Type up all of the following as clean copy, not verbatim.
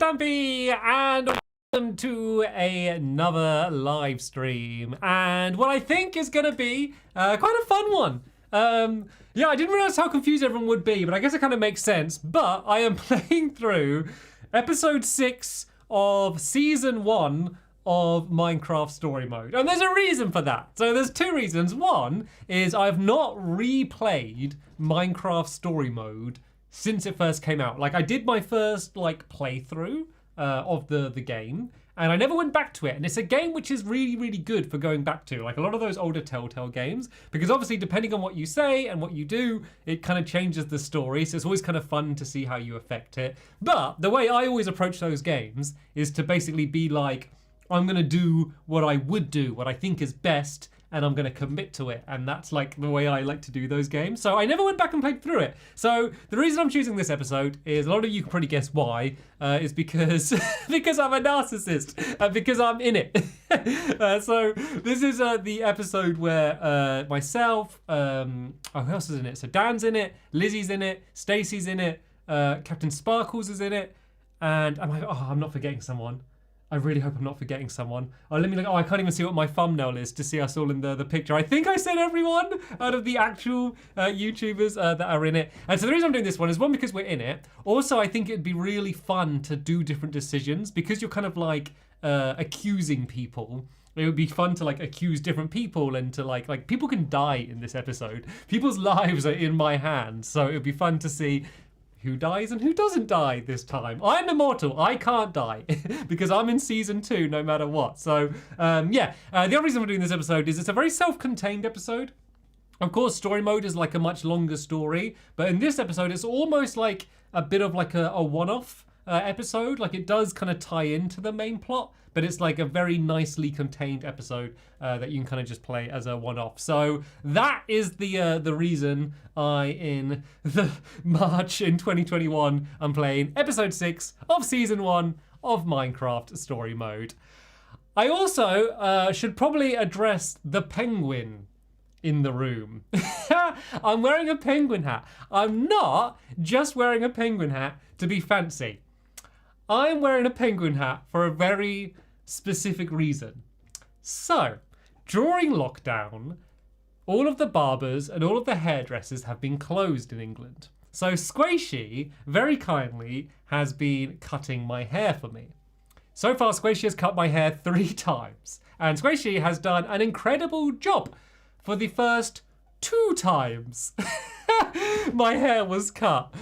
Stampy, and welcome to another live stream, and what I think is going to be quite a fun one. Yeah, I didn't realize how confused everyone would be, but I guess it kind of makes sense. But I am playing through episode 6 of season 1 of Minecraft story mode, and there's a reason for that. So there's two reasons. One is I've not replayed Minecraft story mode since it first came out. Like, I did my first playthrough of the game, and I never went back to it. And it's a game which is really, really good for going back to, like a lot of those older Telltale games, because obviously depending on what you say and what you do, it kind of changes the story. So it's always kind of fun to see how you affect it. But the way I always approach those games is to basically be like, I'm gonna do what I would do, what I think is best, and I'm gonna commit to it. And that's like the way I like to do those games. So I never went back and played through it. So the reason I'm choosing this episode is, a lot of you can probably guess why, is because because I'm a narcissist, and because I'm in it. So this is the episode where myself, who else is in it? So Dan's in it, Lizzie's in it, Stacey's in it, Captain Sparkles is in it, and I'm not forgetting someone. I really hope I'm not forgetting someone. Oh, let me look. Oh, I can't even see what my thumbnail is to see us all in the picture. I think I said everyone out of the actual YouTubers that are in it. And so the reason I'm doing this one is, one, because we're in it. Also, I think it'd be really fun to do different decisions, because you're kind of like accusing people. It would be fun to accuse different people, and to like people can die in this episode. People's lives are in my hands. So it would be fun to see who dies and who doesn't die this time. I'm immortal, I can't die, because I'm in season 2 no matter what. So yeah, the other reason we're doing this episode is it's a very self-contained episode. Of course, story mode is like a much longer story, but in this episode, it's almost like a bit of like a one-off episode. Like, it does kind of tie into the main plot, but it's like a very nicely contained episode that you can kind of just play as a one-off. So that is the reason in the March in 2021, I'm playing episode 6 of season 1 of Minecraft story mode. I also should probably address the penguin in the room. I'm wearing a penguin hat. I'm not just wearing a penguin hat to be fancy. I'm wearing a penguin hat for a very specific reason. So, during lockdown, all of the barbers and all of the hairdressers have been closed in England. So Squishy, very kindly, has been cutting my hair for me. So far, Squishy has cut my hair 3 times. And Squishy has done an incredible job. For the first 2 times, my hair was cut.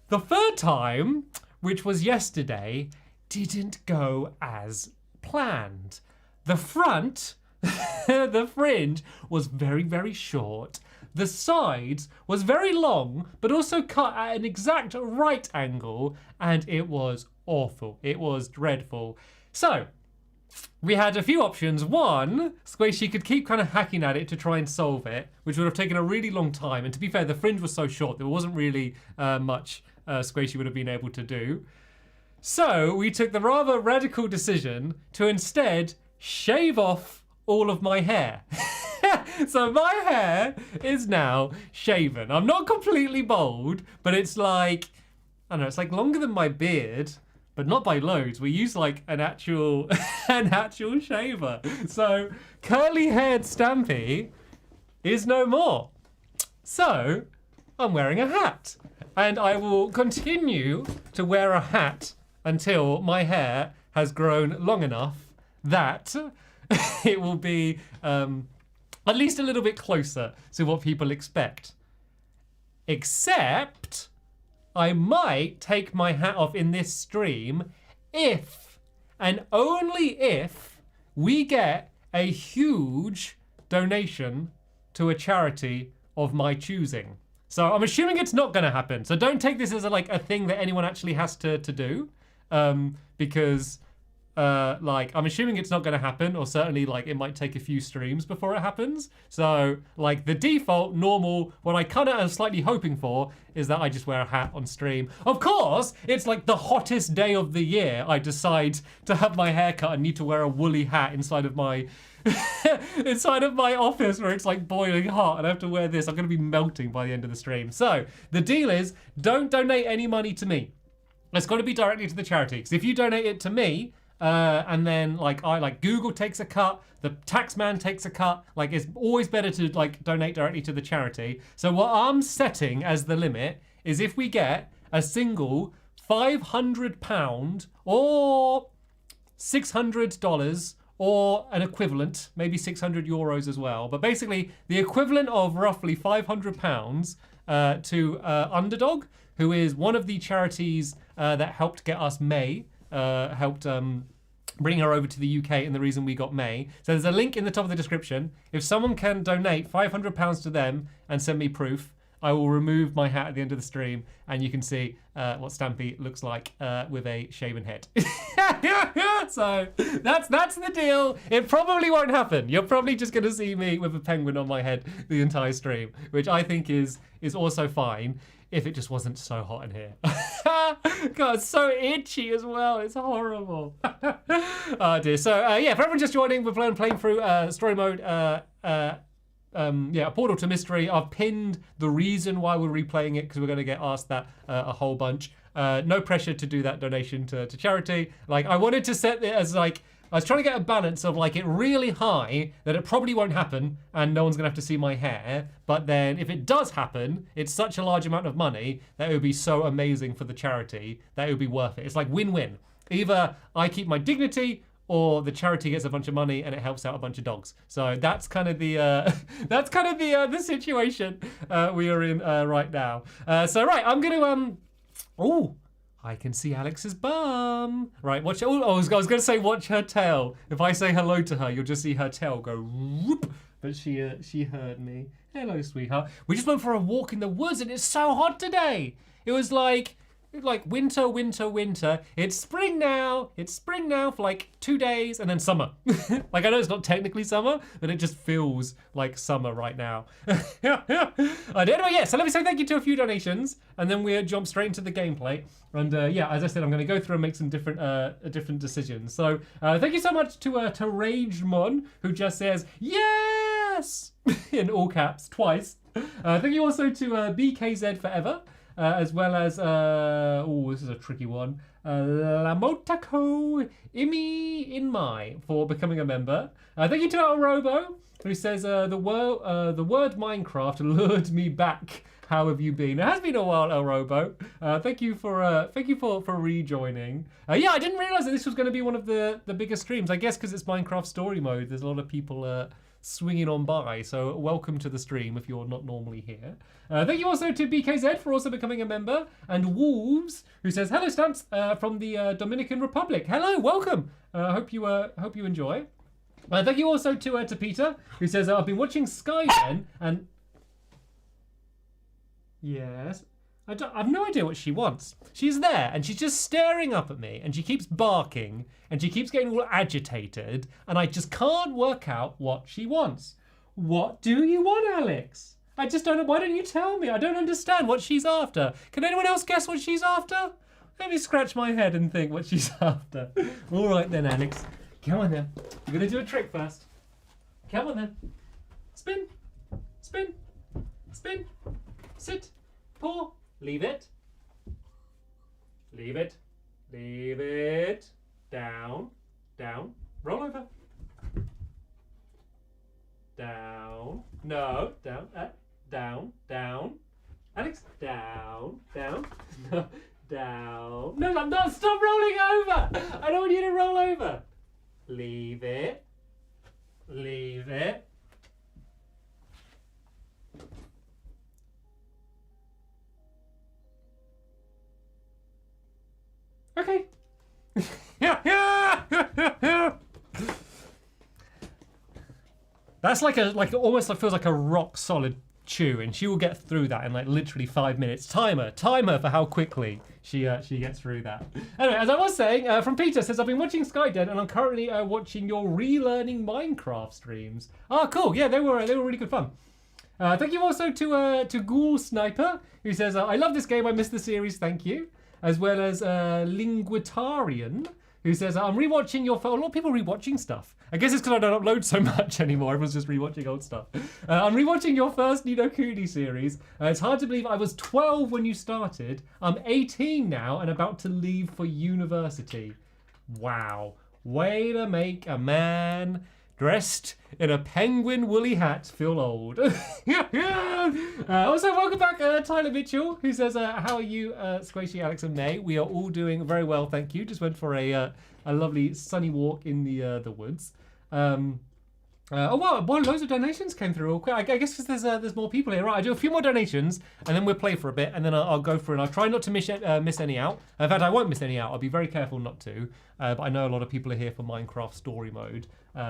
The third time, which was yesterday, didn't go as planned. The front, the fringe, was very, very short. The sides was very long, but also cut at an exact right angle, and it was awful. It was dreadful. So we had a few options. One, Squishy could keep kind of hacking at it to try and solve it, which would have taken a really long time. And to be fair, the fringe was so short, there wasn't really much Squishy would have been able to do. So we took the rather radical decision to instead shave off all of my hair. So my hair is now shaven. I'm not completely bald, but it's like, I don't know, it's like longer than my beard, but not by loads. We use like an actual shaver. So curly-haired Stampy is no more. So I'm wearing a hat, and I will continue to wear a hat until my hair has grown long enough that it will be at least a little bit closer to what people expect. Except I might take my hat off in this stream if, and only if, we get a huge donation to a charity of my choosing. So I'm assuming it's not gonna happen. So don't take this as a thing that anyone actually has to do, because I'm assuming it's not gonna happen, or certainly it might take a few streams before it happens. So the default, normal, what I kind of am slightly hoping for is that I just wear a hat on stream. Of course, it's the hottest day of the year. I decide to have my hair cut and need to wear a woolly hat inside of my office where it's boiling hot, and I have to wear this. I'm gonna be melting by the end of the stream. So the deal is, don't donate any money to me. It's got to be directly to the charity. Because if you donate it to me, and then Google takes a cut, the tax man takes a cut. Like, it's always better to donate directly to the charity. So what I'm setting as the limit is if we get a single £500 or $600 or an equivalent, maybe 600 euros as well. But basically the equivalent of roughly £500 to Underdog, who is one of the charities that helped get us May, helped bring her over to the UK and the reason we got May. So there's a link in the top of the description. If someone can donate £500 to them and send me proof, I will remove my hat at the end of the stream and you can see what Stampy looks like with a shaven head. So that's the deal. It probably won't happen. You're probably just gonna see me with a penguin on my head the entire stream, which I think is also fine if it just wasn't so hot in here. God, it's so itchy as well. It's horrible. Oh dear. So yeah, for everyone just joining, we're playing through story mode. A Portal to Mystery. I've pinned the reason why we're replaying it because we're going to get asked that a whole bunch. No pressure to do that donation to charity. Like, I wanted to set it as I was trying to get a balance of it really high that it probably won't happen and no one's gonna have to see my hair. But then if it does happen, it's such a large amount of money that it would be so amazing for the charity that it would be worth it. It's like win-win. Either I keep my dignity or the charity gets a bunch of money and it helps out a bunch of dogs. So that's kind of the the situation we are in right now. So right, I'm gonna I can see Alex's bum. Right, watch. I was gonna say watch her tail. If I say hello to her, you'll just see her tail go whoop. But she heard me. Hello, sweetheart. We just went for a walk in the woods and it's so hot today. It was like winter, winter, winter. It's spring now. It's spring now for 2 days and then summer. I know it's not technically summer, but it just feels like summer right now. Anyway, yeah, so let me say thank you to a few donations and then we'll jump straight into the gameplay. And yeah, as I said, I'm going to go through and make some different decisions. So thank you so much to Ragemon, who just says, yes, in all caps, twice. Thank you also to BKZ Forever. As well as, this is a tricky one, Lamotako Imi Inmai for becoming a member. Thank you to El Robo, who says, the word Minecraft lured me back. How have you been? It has been a while, El Robo. Thank you for rejoining. Yeah, I didn't realize that this was going to be one of the biggest streams. I guess because it's Minecraft story mode, there's a lot of people swinging on by, so welcome to the stream if you're not normally here. Thank you also to BKZ for also becoming a member, and Wolves, who says hello Stamps from the Dominican Republic. Hello, welcome. Hope you enjoy. Thank you also to Peter, who says I've been watching Skyden and yes. I've no idea what she wants. She's there and she's just staring up at me and she keeps barking and she keeps getting all agitated and I just can't work out what she wants. What do you want, Alex? I just don't know. Why don't you tell me? I don't understand what she's after. Can anyone else guess what she's after? Let me scratch my head and think what she's after. All right then, Alex. Come on then. We're going to do a trick first. Come on then. Spin. Spin. Spin. Sit. Paw. Leave it. Leave it. Leave it. Down. Down. Roll over. Down. No. Down. Down. Down. Alex. Down. Down. No. Down. No, I'm not. Stop rolling over. I don't want you to roll over. Leave it. Leave it. Okay. That's almost feels like a rock solid chew, and she will get through that in literally 5 minutes. Timer for how quickly she gets through that. Anyway, as I was saying, from Peter says I've been watching Skyden and I'm currently watching your relearning Minecraft streams. Oh, cool. Yeah, they were really good fun. Thank you also to Ghoul Sniper, who says I love this game. I missed the series. Thank you. As well as Linguitarian, who says, I'm rewatching your... A lot of people are rewatching stuff. I guess it's because I don't upload so much anymore. Everyone's just rewatching old stuff. I'm rewatching your first Ni no Kuni series. It's hard to believe I was 12 when you started. I'm 18 now and about to leave for university. Wow. Way to make a man dressed in a penguin woolly hat feel old. Also, welcome back, Tyler Mitchell, who says, how are you, Squishy, Alex, and May? We are all doing very well, thank you. Just went for a lovely sunny walk in the woods. Oh wow, loads of donations came through. I guess because there's more people here. Right, I'll do a few more donations, and then we'll play for a bit, and then I'll go through, and I'll try not to miss any out. In fact, I won't miss any out. I'll be very careful not to. But I know a lot of people are here for Minecraft story mode.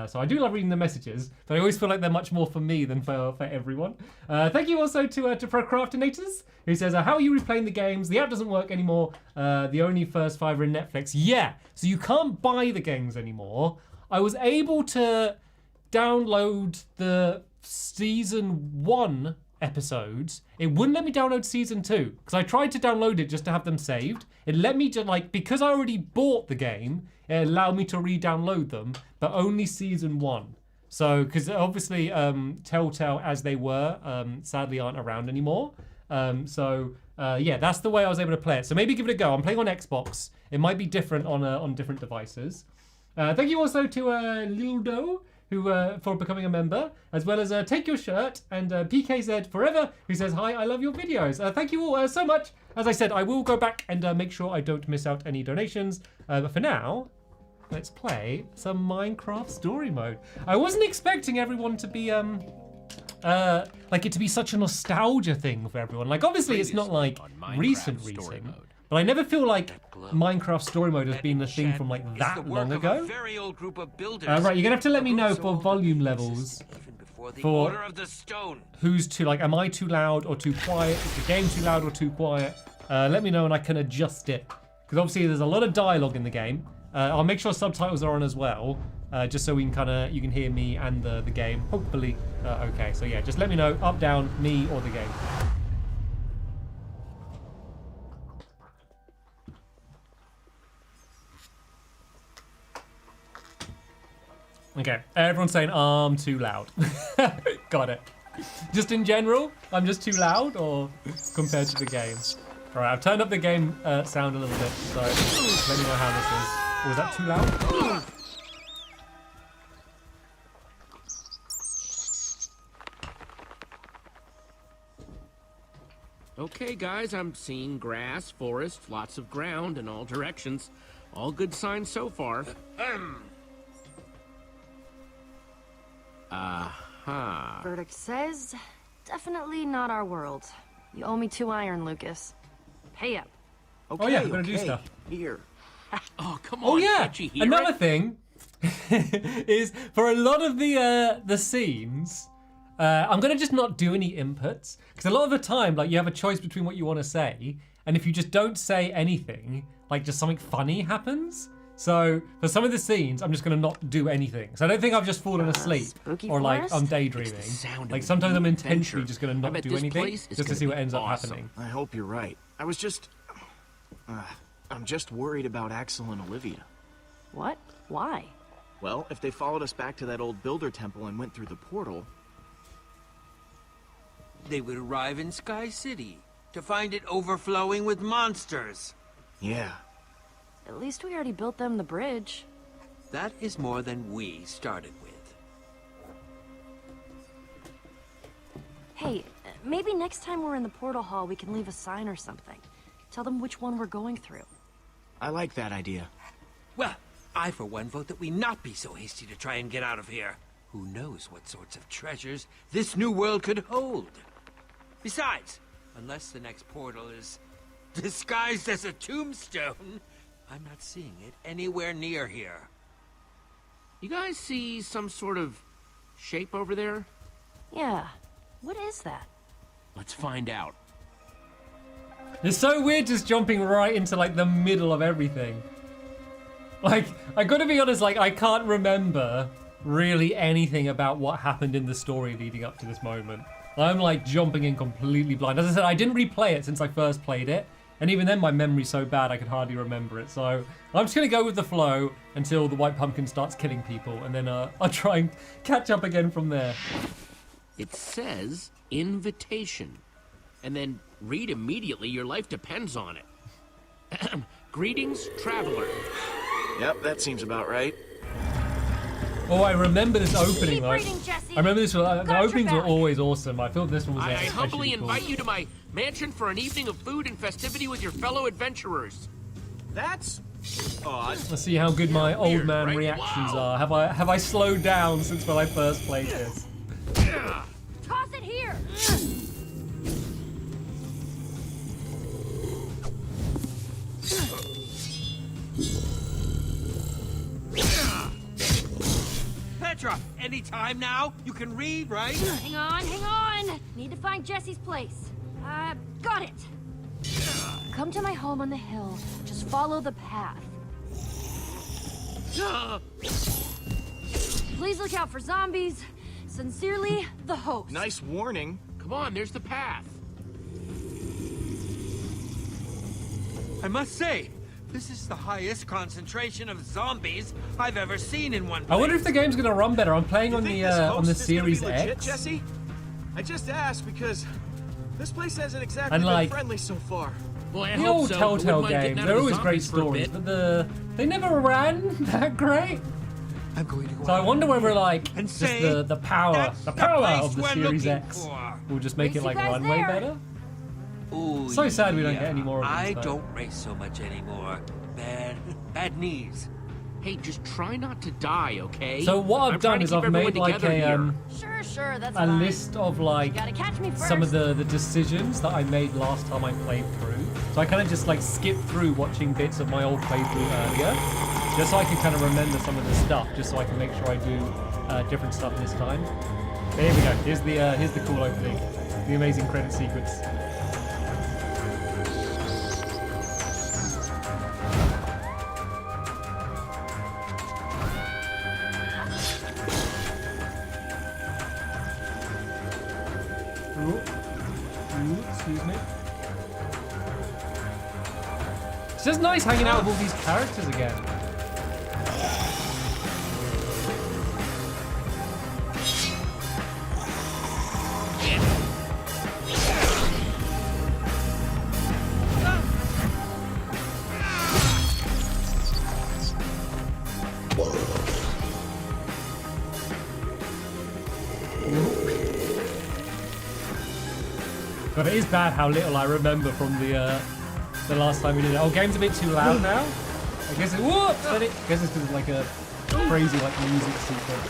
So I do love reading the messages, but I always feel like they're much more for me than for everyone. Thank you also to Procrastinators, who says, how are you replaying the games? The app doesn't work anymore. The only first 5 are in Netflix. Yeah, so you can't buy the games anymore. I was able to download the season 1 episodes. It wouldn't let me download season 2 because I tried to download it just to have them saved. It let me just because I already bought the game, it allowed me to re-download them, but only season 1. So because obviously Telltale, as they were, sadly aren't around anymore. Yeah, that's the way I was able to play it. So maybe give it a go. I'm playing on Xbox. It might be different on different devices. Thank you also to Lildo, who for becoming a member, as well as Take Your Shirt and PKZ Forever, who says, hi, I love your videos. Thank you all so much. As I said, I will go back and make sure I don't miss out any donations. But for now, let's play some Minecraft story mode. I wasn't expecting everyone to be, it to be such a nostalgia thing for everyone. Like, obviously, it's not like recent. But I never feel like Minecraft story mode has been a thing from like that long ago. Right, you're gonna have to let me know for volume levels for who's too, like, am I too loud or too quiet? Is the game too loud or too quiet? Let me know and I can adjust it. Because obviously there's a lot of dialogue in the game. I'll make sure subtitles are on as well, just so we can you can hear me and the game. Hopefully, okay. So yeah, just let me know, up, down, me or the game. Okay, everyone's saying I'm too loud. Got it. Just in general, I'm just too loud, or compared to the game? All right, I've turned up the game sound a little bit, so let me know how this is. Oh, was that too loud? Okay, guys, I'm seeing grass, forest, lots of ground in all directions. All good signs so far. Verdict says, definitely not our world. You owe me 2 iron, Lucas. Pay up. Okay, oh yeah, we're gonna do stuff. Here. Oh, come on. Oh yeah, can't you hear another it? thing is for a lot of the scenes, I'm gonna just not do any inputs because a lot of the time, like, you have a choice between what you want to say, and if you just don't say anything, like, just something funny happens. So for some of the scenes, I'm just gonna not do anything. So I don't think I've just fallen asleep or like forest? I'm daydreaming. Like sometimes I'm intentionally just gonna not do anything just to see what ends up happening. I hope you're right. I was just, I'm just worried about Axel and Olivia. What? Why? Well, if they followed us back to that old builder temple and went through the portal, they would arrive in Sky City to find it overflowing with monsters. yeah. At least we already built them the bridge. That is more than we started with. Hey, maybe next time we're in the portal hall, we can leave a sign or something. Tell them which one we're going through. I like that idea. Well, I for one vote that we not be so hasty to try and get out of here. Who knows what sorts of treasures this new world could hold? Besides, unless the next portal is disguised as a tombstone, I'm not seeing it anywhere near here. You guys see some sort of shape over there? Yeah. What is that? Let's find out. It's so weird just jumping right into like the middle of everything. Like, I gotta be honest, like, I can't remember really anything about what happened in the story leading up to this moment. I'm like jumping in completely blind. As I said, I didn't replay it since I first played it. And even then, my memory's so bad I could hardly remember it. So I'm just gonna go with the flow until the white pumpkin starts killing people, and then I'll try and catch up again from there. It says invitation. And then read immediately, your life depends on it. Greetings, traveler. Yep, that seems about right. Oh, I remember this opening. Keep Like, reading, Jesse. I remember this. The Got your openings were back. always awesome. I feel this one was I especially humbly cool. invite you to my mansion for an evening of food and festivity with your fellow adventurers. That's odd. Let's see how good my old Weird, man right? reactions Wow. are. Have I slowed down since when I first played this? Toss it here. Petra, any time now? You can read, right? Hang on. Need to find Jesse's place. Got it. Come to my home on the hill. Just follow the path. Please look out for zombies. Sincerely, the host. Nice warning. Come on, there's the path. I must say, this is the highest concentration of zombies I've ever seen in one place. I wonder if the game's gonna run better. I'm playing You on think the this on the host is gonna be Series legit, X. Jesse? I just asked because this place hasn't exactly And, been like, friendly so far. Well, I The hope old so. Telltale Wouldn't mind getting games, out they're of the always great zombies for a stories, bit. but they never ran that great. I'm going to go So I out wonder whether like and just say, the power "That's the the power place of the we're Series looking X for." will just make Race it you like guys run way there. better. Ooh, So sad we don't yeah. get any more of I these, though. don't race so much anymore. Bad knees. Hey, just try not to die, okay? So what I've I'm trying done to is keep I've everyone made like together here. Sure, that's a fine. list of like Gotta catch me first. some of the decisions that I made last time I played through. So I kind of just like skipped through watching bits of my old playthrough earlier, just so I can kind of remember some of the stuff, just so I can make sure I do different stuff this time. But here we go. Here's the cool opening, the amazing credit sequence. Excuse me. It's just nice hanging out with all these characters again. But it is bad how little I remember from the last time we did it. Oh, game's a bit too loud now. I guess it. Whoops! I guess it's because of like a crazy like music sequence.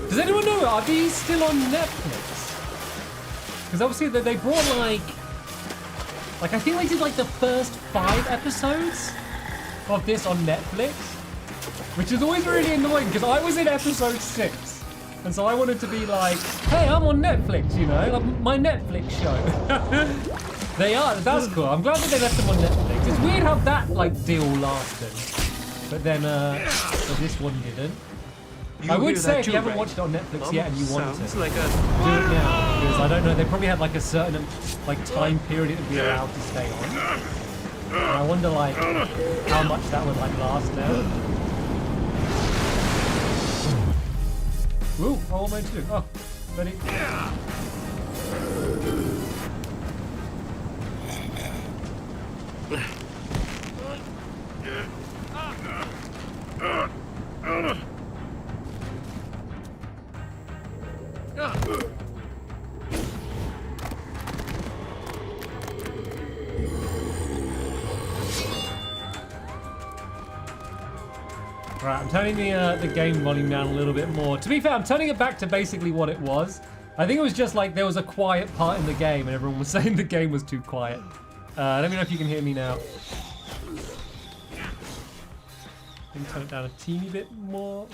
Does anyone know? Are these still on Netflix? Because obviously they brought like I think they did like the first 5 episodes of this on Netflix, which is always really annoying because I was in episode 6. And so I wanted to be like, hey, I'm on Netflix, you know, like my Netflix show. They are, that's cool. I'm glad that they left them on Netflix. It's weird how that like deal lasted. But then but this one didn't. I would say if you haven't watched it on Netflix yet and you want to, Sounds like a... do it now. Because I don't know, they probably had like a certain like time period it would be allowed to stay on. And I wonder like how much that would like last now. Ooh, what am I to do? Oh, ready? Right, I'm turning the game volume down a little bit more. To be fair, I'm turning it back to basically what it was. I think it was just like there was a quiet part in the game and everyone was saying the game was too quiet. Let me know if you can hear me now. Let me turn it down a teeny bit more.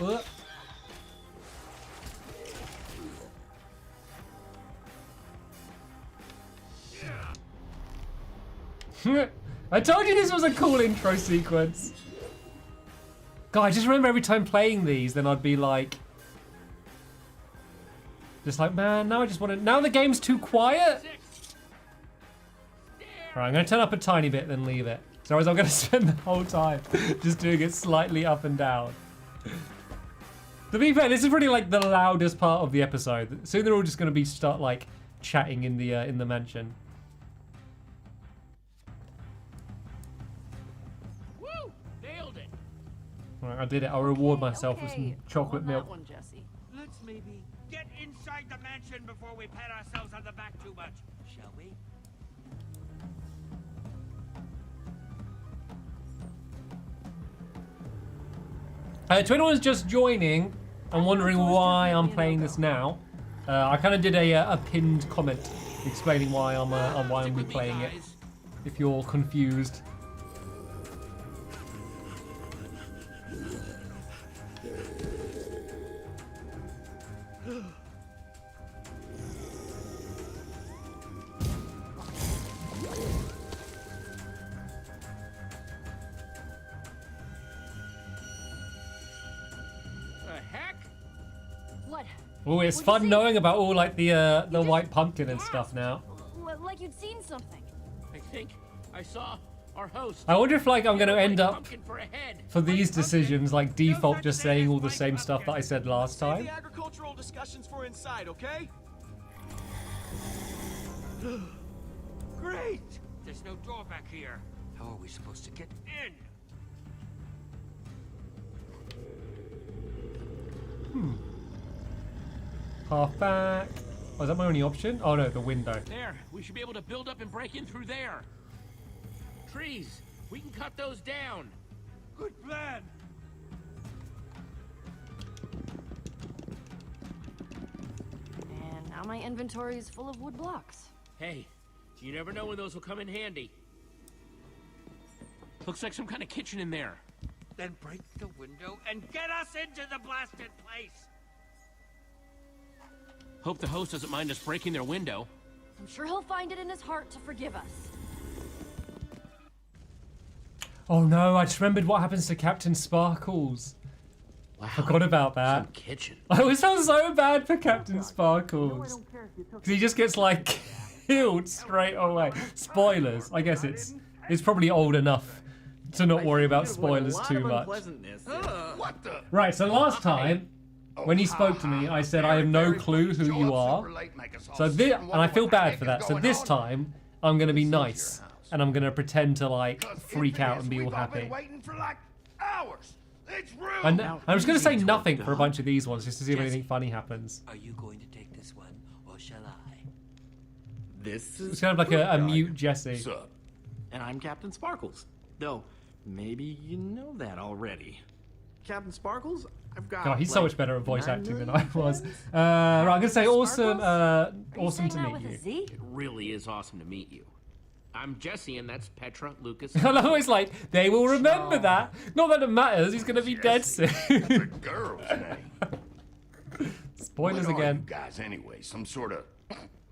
I told you this was a cool intro sequence. God, I just remember every time playing these, then I'd be like, just like, man, now I just want to. Now the game's too quiet. Right, I'm going to turn up a tiny bit, then leave it. So otherwise I'm going to spend the whole time just doing it slightly up and down. To be fair, this is really like the loudest part of the episode. Soon they're all just going to be start like chatting in the mansion. Woo! Nailed it. Right, I did it. I'll reward myself with some chocolate On that milk. one, Jesse. Let's maybe get inside the mansion before we pat ourselves on the back too much, shall we? To anyone's just joining and wondering why I'm playing this now, I kind of did a pinned comment explaining why I'm replaying it. If you're confused. What? Oh, it's What'd you fun see? knowing about all like the just white pumpkin and stuff now. Like you'd seen something. I think I saw our host. I wonder if like I'm gonna end up Pumpkin for a head. for these decisions like default just saying all the same stuff that I said last Save time. the agricultural discussions for inside, okay? Great! There's no door back here. How are we supposed to get in? Half back. Oh, is that my only option? Oh no, the window. There, we should be able to build up and break in through there. Trees, we can cut those down. Good plan! And now my inventory is full of wood blocks. Hey, you never know when those will come in handy. Looks like some kind of kitchen in there. Then break the window and get us into the blasted place! Hope the host doesn't mind us breaking their window. I'm sure he'll find it in his heart to forgive us. Oh no, I just remembered what happens to Captain Sparkles. Wow. Forgot about Some that. kitchen. I always felt so bad for Captain Sparkles. Because he just gets like killed straight away. Spoilers. I guess it's probably old enough to not worry about spoilers too much. What the? Right, so last time when he spoke to me, I said I have no clue who you are. So this, and I feel bad for that. So this time I'm gonna be nice and I'm gonna pretend to like freak out and be all happy. Waiting for like hours. It's rude. And I'm just gonna say nothing for a bunch of these ones just to see if anything funny happens. Are you going to take this one, or shall I? This It's is kind of like a mute Jesse. Sup? and I'm Captain Sparkles. Though, maybe you know that already. Captain Sparkles, I've got. God, he's so like, much better at voice 9 acting than million I was. friends. Right, I'm gonna say awesome, Are you awesome saying to that meet with a you. Z? It really is awesome to meet you. I'm Jesse, and that's Petra, Lucas. And I'm always like, they will remember that. Not that it matters. He's gonna be dead soon. The girl's name. Spoilers What are again. you guys anyway? Some sort of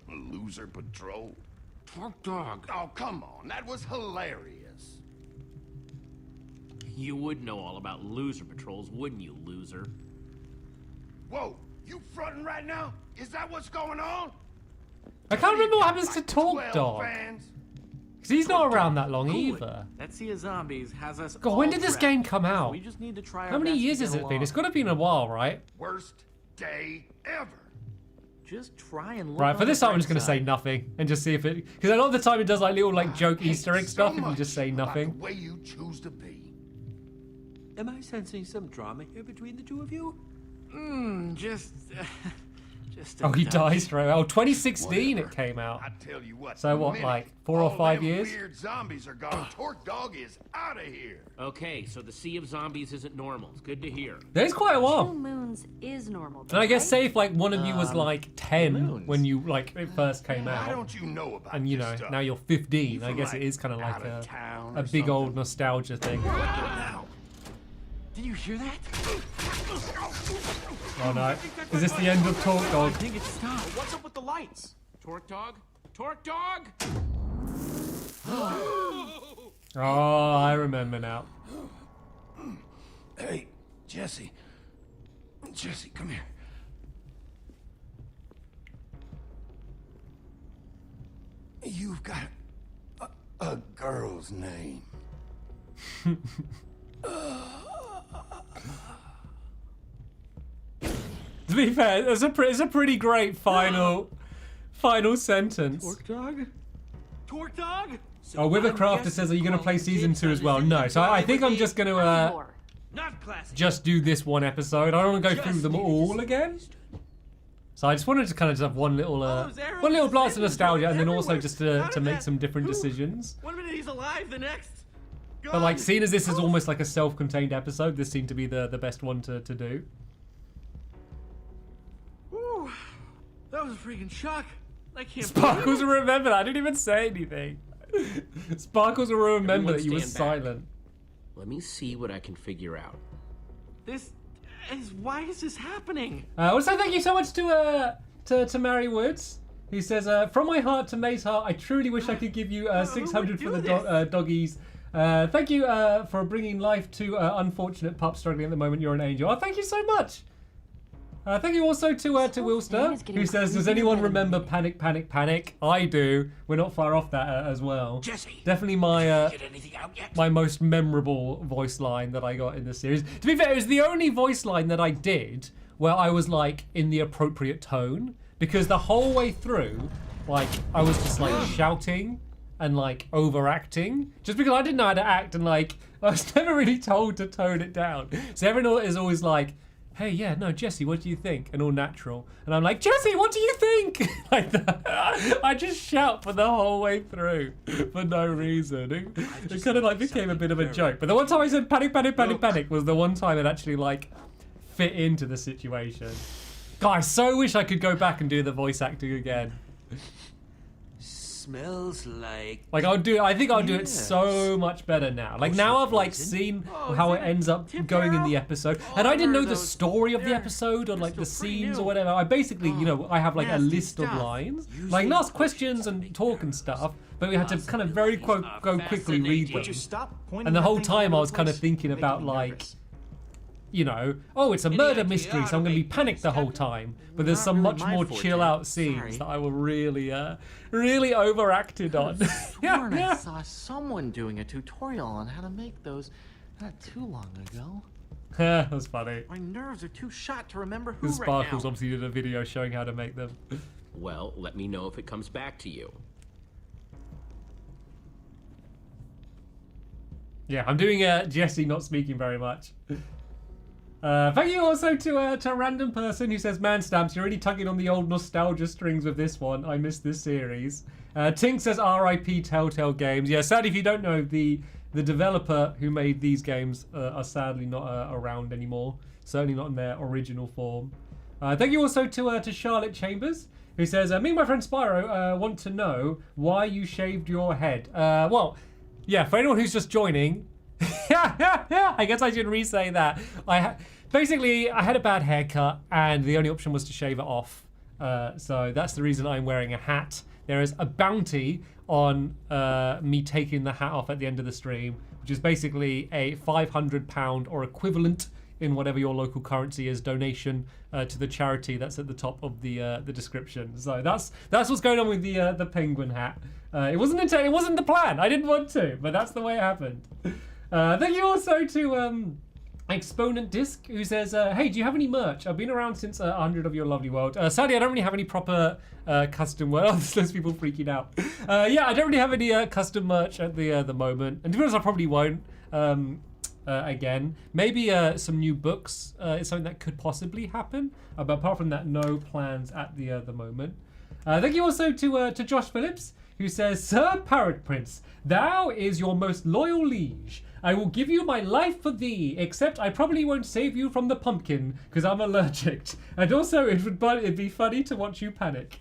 loser patrol? Pork dog. Oh, come on. That was hilarious. You would know all about loser patrols, wouldn't you, loser? Whoa, you fronting right now? Is that what's going on? I can't remember what happens to Like Talk 12 Dog. fans? Because he's not around that long either. That sea of zombies has us. God, when all did this trapped. game come out? We just need to try How our many best to years get has it been? along. It's gotta be in a while, right? Worst day ever. Just try and look Right, on for the this time I'm bright just gonna say side. nothing and just see if it. Because a lot of the time it does like little like joke Hate Easter egg so stuff if you much just say about nothing. The way you choose to be. Am I sensing some drama here between the two of you? Just. Oh, he touch. dies straight away. Oh, 2016 Whatever. it came out. I tell you what. So the what, minute like 4 or all 5 them years? Weird zombies are gone. Torque Dog is out of here. Okay, so the sea of zombies isn't normal. It's good to hear. There's quite a 2 while. moons is normal. And I guess right? say if like one of you was like 10 moons. when you like it first came Why out, don't you know about and you this know stuff? now you're 15. I from, guess it like, is kind of like out of town a or big old something? nostalgia thing. Now, Did you hear that? Oh no, is this the end of Talk Dog? I think it stopped. What's up with the lights? Torque dog? Torque dog? Oh, I remember now. hey, Jesse. Jesse, come here. You've got a girl's name. To be fair, it's a pretty great final sentence. Torque dog? Torque dog? Oh, Withercrafter says, are you going to play season 2 as well? No, so I think I'm just going to More. Not classic. just do this one episode. I don't want to go through them all again. So I just wanted to kind of just have one little blast of nostalgia, and then also just to make some different decisions. 1 minute he's alive, the next. But like, seeing as this is almost like a self-contained episode, this seemed to be the best one to do. Ooh, that was a freaking shock. I can't. Sparkles will remember that. I didn't even say anything. Sparkles will remember that you were stand back. silent. Let me see what I can figure out. This is why is this happening? Also, thank you so much to Mary Woods. He says, from my heart to May's heart, I truly wish I could give you 600 for the doggies. Thank you for bringing life to unfortunate pups struggling at the moment. You're an angel. Oh, thank you so much. Thank you also to Wilster, who says, does anyone remember Panic, Panic, Panic? I do. We're not far off that as well. Jesse, definitely my get anything out yet? my most memorable voice line that I got in the series. To be fair, it was the only voice line that I did where I was like in the appropriate tone, because the whole way through, like, I was just like shouting and like overacting, just because I didn't know how to act, and like I was never really told to tone it down. So everyone is always like, hey, yeah, no, Jesse, what do you think? And all natural. And I'm like, Jesse, what do you think? Like that. I just shout for the whole way through for no reason. It kind of like became a bit of a joke. But the one time I said panic, panic, panic, panic was the one time it actually like fit into the situation. God, I so wish I could go back and do the voice acting again. Smells like. Like I think I'll do it so much better now. Like now I've like seen how it ends up going in the episode, and I didn't know the story of the episode or like the scenes or whatever. I basically, you know, I have like a list of lines, like and ask questions and talk and stuff. But we had to kind of very go quickly read them. And the whole time I was kind of thinking about like, you know, oh, it's a murder mystery, so I'm going to be panicked the whole time. But there's some much more chill out scenes that I will really overacted on. Sworn I saw someone doing a tutorial on how to make those not too long ago. That was funny. My nerves are too shot to remember who Because right Sparkles now. obviously did a video showing how to make them. Well, let me know if it comes back to you. Yeah, I'm doing Jesse not speaking very much. Thank you also to a random person who says, man, Stamps, you're really tugging on the old nostalgia strings with this one. I missed this series. Tink says RIP Telltale Games. Yeah, sadly, if you don't know, the developer who made these games are sadly not around anymore. Certainly not in their original form. Thank you also to Charlotte Chambers, who says, me and my friend Spyro want to know why you shaved your head. Well, yeah, for anyone who's just joining, I guess I should re-say that. Basically, I had a bad haircut, and the only option was to shave it off. So that's the reason I'm wearing a hat. There is a bounty on me taking the hat off at the end of the stream, which is basically a £500 or equivalent in whatever your local currency is donation to the charity that's at the top of the description. So that's what's going on with the penguin hat. It wasn't the plan. I didn't want to, but that's the way it happened. Thank you also to Exponent Disc, who says, hey, do you have any merch? I've been around since 100 of your lovely world. Sadly, I don't really have any proper custom merch. Oh, there's those people freaking out. Yeah, I don't really have any custom merch at the moment. And to be honest, I probably won't again. Maybe some new books is something that could possibly happen. But apart from that, no plans at the moment. Thank you also to Josh Phillips, who says, Sir Parrot Prince, thou is your most loyal liege. I will give you my life for thee, except I probably won't save you from the pumpkin, because I'm allergic. And also, it'd be funny to watch you panic.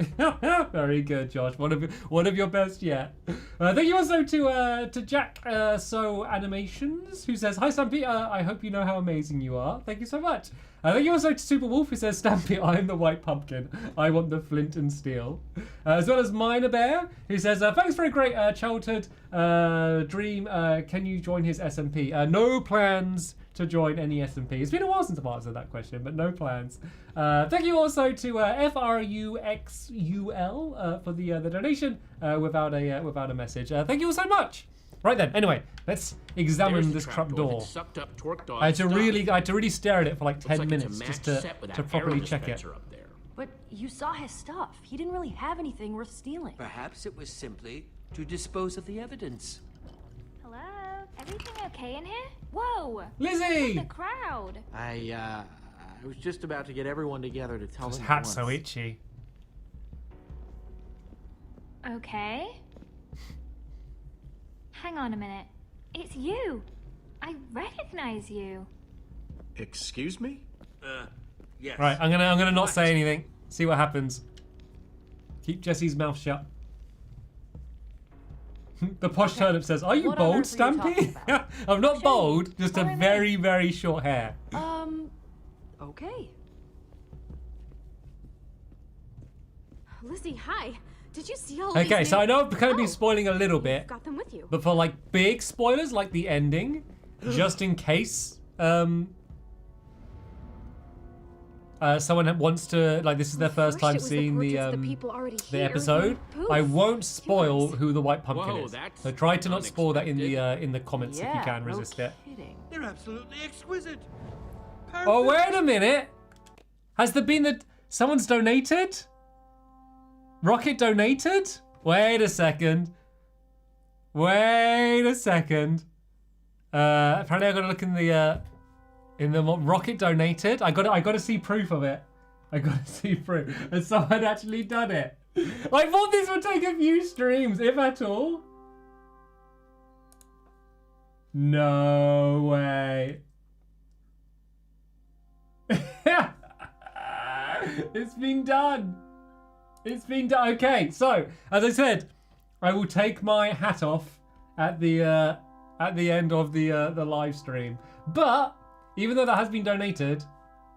Very good, Josh. One of your best yet. Thank you also to Jack So Animations, who says, hi, Stampy. I hope you know how amazing you are. Thank you so much. Thank you also to Super Wolf, who says, Stampy, I am the white pumpkin. I want the flint and steel. As well as Minor Bear, who says, thanks for a great childhood dream. Can you join his SMP? No plans to join any S&P? It's been a while since I've answered that question, but no plans. Thank you also to FRUXUL for the donation without a message. Thank you all so much. Right then. Anyway, let's examine this trapdoor. Sucked up Torque Dog's I had to stuff. really stare at it for like 10 Looks like it's a minutes match just set with to that properly air check it. dispenser up there. But you saw his stuff. He didn't really have anything worth stealing. Perhaps it was simply to dispose of the evidence. Hello? Everything okay in here? Whoa! Lizzie! The crowd. I was just about to get everyone together to tell His them. hat's at so once. itchy. Okay. Hang on a minute. It's you. I recognize you. Excuse me? Yes. Right, I'm gonna not say anything. See what happens. Keep Jesse's mouth shut. The posh turnip says, "Are you What on bald, earth are you talking Stampy?" about? I'm not bald, just a What do I very, very short hair. Okay. Lizzie, hi. Did you see all Okay, these so new- I know I'm gonna be Oh, spoiling a little bit, got them with you. but for like big spoilers, like the ending, just in case someone wants to, like, this is their first time it was the seeing portraits of the people already the here, episode. then I poof, won't spoil yours. who the white pumpkin Whoa, is. that's So try to not spoil that in unexpected. the comments if you can resist it. Kidding. They're absolutely exquisite. Perfect. Oh, wait a minute. Has there been someone's donated? Rocket donated? Wait a second. Wait a second. Apparently I gotta look in the Rocket donated. I gotta see proof of it. I gotta see proof. Has someone actually done it? I thought this would take a few streams, if at all. No way. It's been done. It's been done. Okay, so as I said, I will take my hat off at the end of the live stream. But even though that has been donated,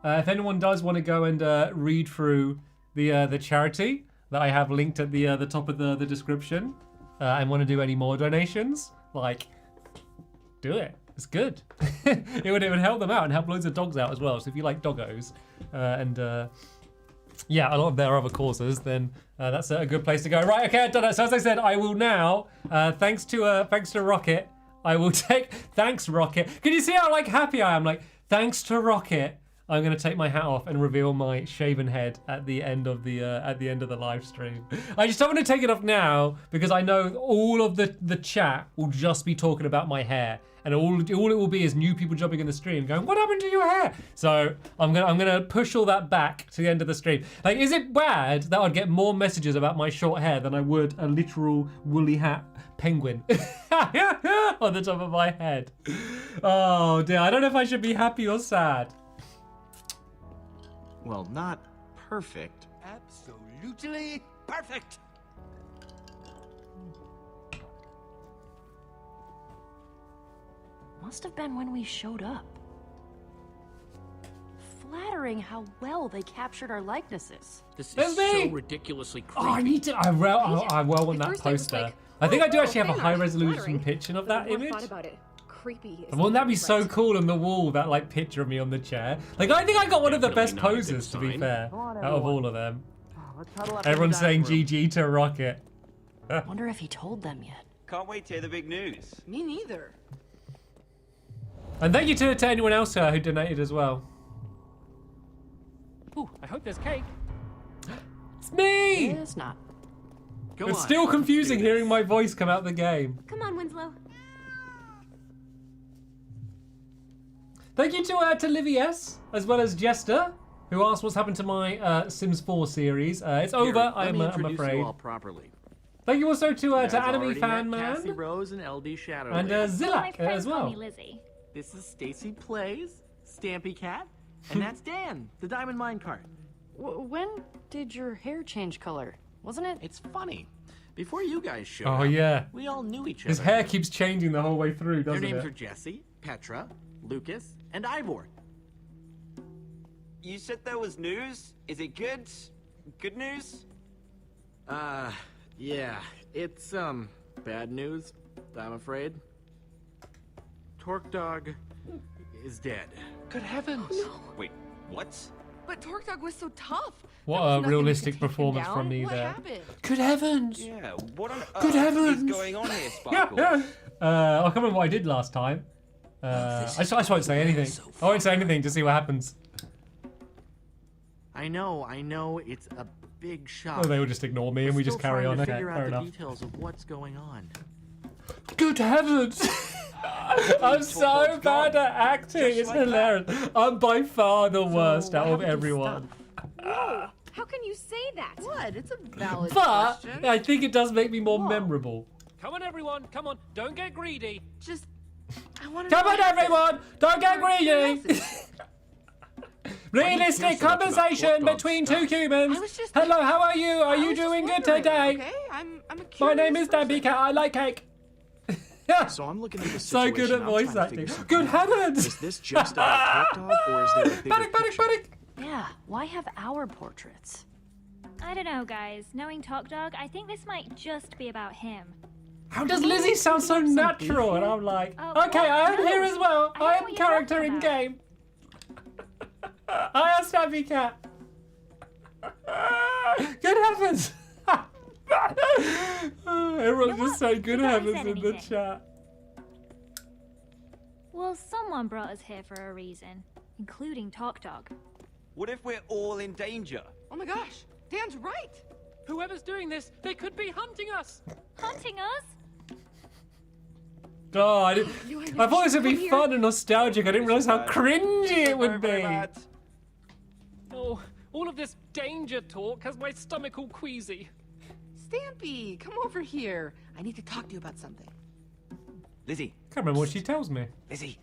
if anyone does want to go and read through the charity that I have linked at the top of the description, and want to do any more donations, like, do it. It's good. it would help them out and help loads of dogs out as well. So if you like doggos yeah, a lot of their other causes, then that's a good place to go. Right, okay, I've done it. So as I said, I will now, thanks to Rocket, I will take, thanks Rocket. Can you see how like happy I am? Like, thanks to Rocket, I'm gonna take my hat off and reveal my shaven head at the end of the live stream. I just don't want to take it off now because I know all of the chat will just be talking about my hair, and all it will be is new people jumping in the stream going, "What happened to your hair?" So I'm gonna push all that back to the end of the stream. Like, is it bad that I'd get more messages about my short hair than I would a literal woolly hat penguin on the top of my head? Oh dear, I don't know if I should be happy or sad. Well, not perfect. Absolutely perfect. Must have been when we showed up. Flattering how well they captured our likenesses. This There's is me! so ridiculously creepy. Oh, I need to. I well want At that first I was poster. like, I think I do "Oh, actually have a fan high art, resolution flattering." picture of But that the more I image. thought about it, creepy. is Wouldn't that be the so right. cool on the wall? That like picture of me on the chair. Like, I think I got one of the best Definitely not a good poses, to be sign. fair, Come on, out of everyone. all of them. Let's huddle up in the Everyone's saying dining room. GG to Rocket. Wonder if he told them yet. Can't wait to hear the big news. Me neither. And thank you to anyone else who donated as well. Ooh, I hope there's cake. It's me! It's not. Go It's on, still let's confusing do hearing this. my voice come out the game. Come on, Winslow. Thank you to Livy S, as well as Jester, who asked what's happened to my Sims 4 series. It's Here, over, let I'm me introduce afraid. you all properly. Thank you also to You guys Anime already Fan met Cassie Man Rose and LD Shadow. and My Zilak friends as call well. me Lizzie. This is Stacy Plays, Stampy Cat, and that's Dan, the Diamond Minecart. When did your hair change color? Wasn't it? It's funny. Before you guys showed Oh up, yeah, we all knew each other. his hair keeps changing the whole way through, Their doesn't names are it? Jesse, Petra, Lucas, and Ivor. You said there was news? Is it good? Good news? Yeah, it's, bad news, I'm afraid. Torque Dog is dead. Good heavens! Wait, what? But Torque Dog was so tough. What There was a nothing that realistic could take him performance down. from me What there. happened? Good heavens! Yeah, what on Good earth heavens! is going on here, Sparkles? I can't remember what I did last time. I just won't say anything. I won't say anything to see what happens. I know, it's a big shock. Oh, they will just ignore me and we We're just still carry trying on. to Okay, figure fair out the enough. details of what's going on. Good heavens! I'm so bad at acting. Just It's like that. hilarious. I'm by far the worst what out of happened to everyone. Whoa! How can you say that? What? It's a valid But question. I think it does make me more memorable. Come on, everyone. Come on. Don't get greedy. Just, I want to. Come on, everyone. Don't get greedy. Realistic conversation between two humans. I was just- Hello, how are you? Are I you was just doing good wondering, today? Okay, I'm a curious My name is person. Stampy Cat. I like cake. So I'm looking at the So situation. good at I'm voice trying to acting. figure something Good out. heavens! Is this just about Torque Dog, or is there a bigger Panic, panic, picture? panic! Yeah, why have our portraits? I don't know, guys. Knowing Talk Dog, I think this might just be about him. How does Lizzie sound so natural? And I'm like, Oh, okay, I am no. here as well. I know I what am you're character talking in about. game. I am Stampy Cat. Good heavens! Everyone's You know just what? saying good Forgot I heavens said in the anything. chat. Well, someone brought us here for a reason, including Talk Dog. What if we're all in danger? Oh my gosh, Dan's right. Whoever's doing this, they could be hunting us. Hunting us? Oh, I knew thought this would she'd be come here. fun and nostalgic. I didn't realize how cringy it Very, would very be. bad. Oh, all of this danger talk has my stomach all queasy. Stampy, come over here. I need to talk to you about something. Lizzie, Can't remember what she tells me. Lizzie.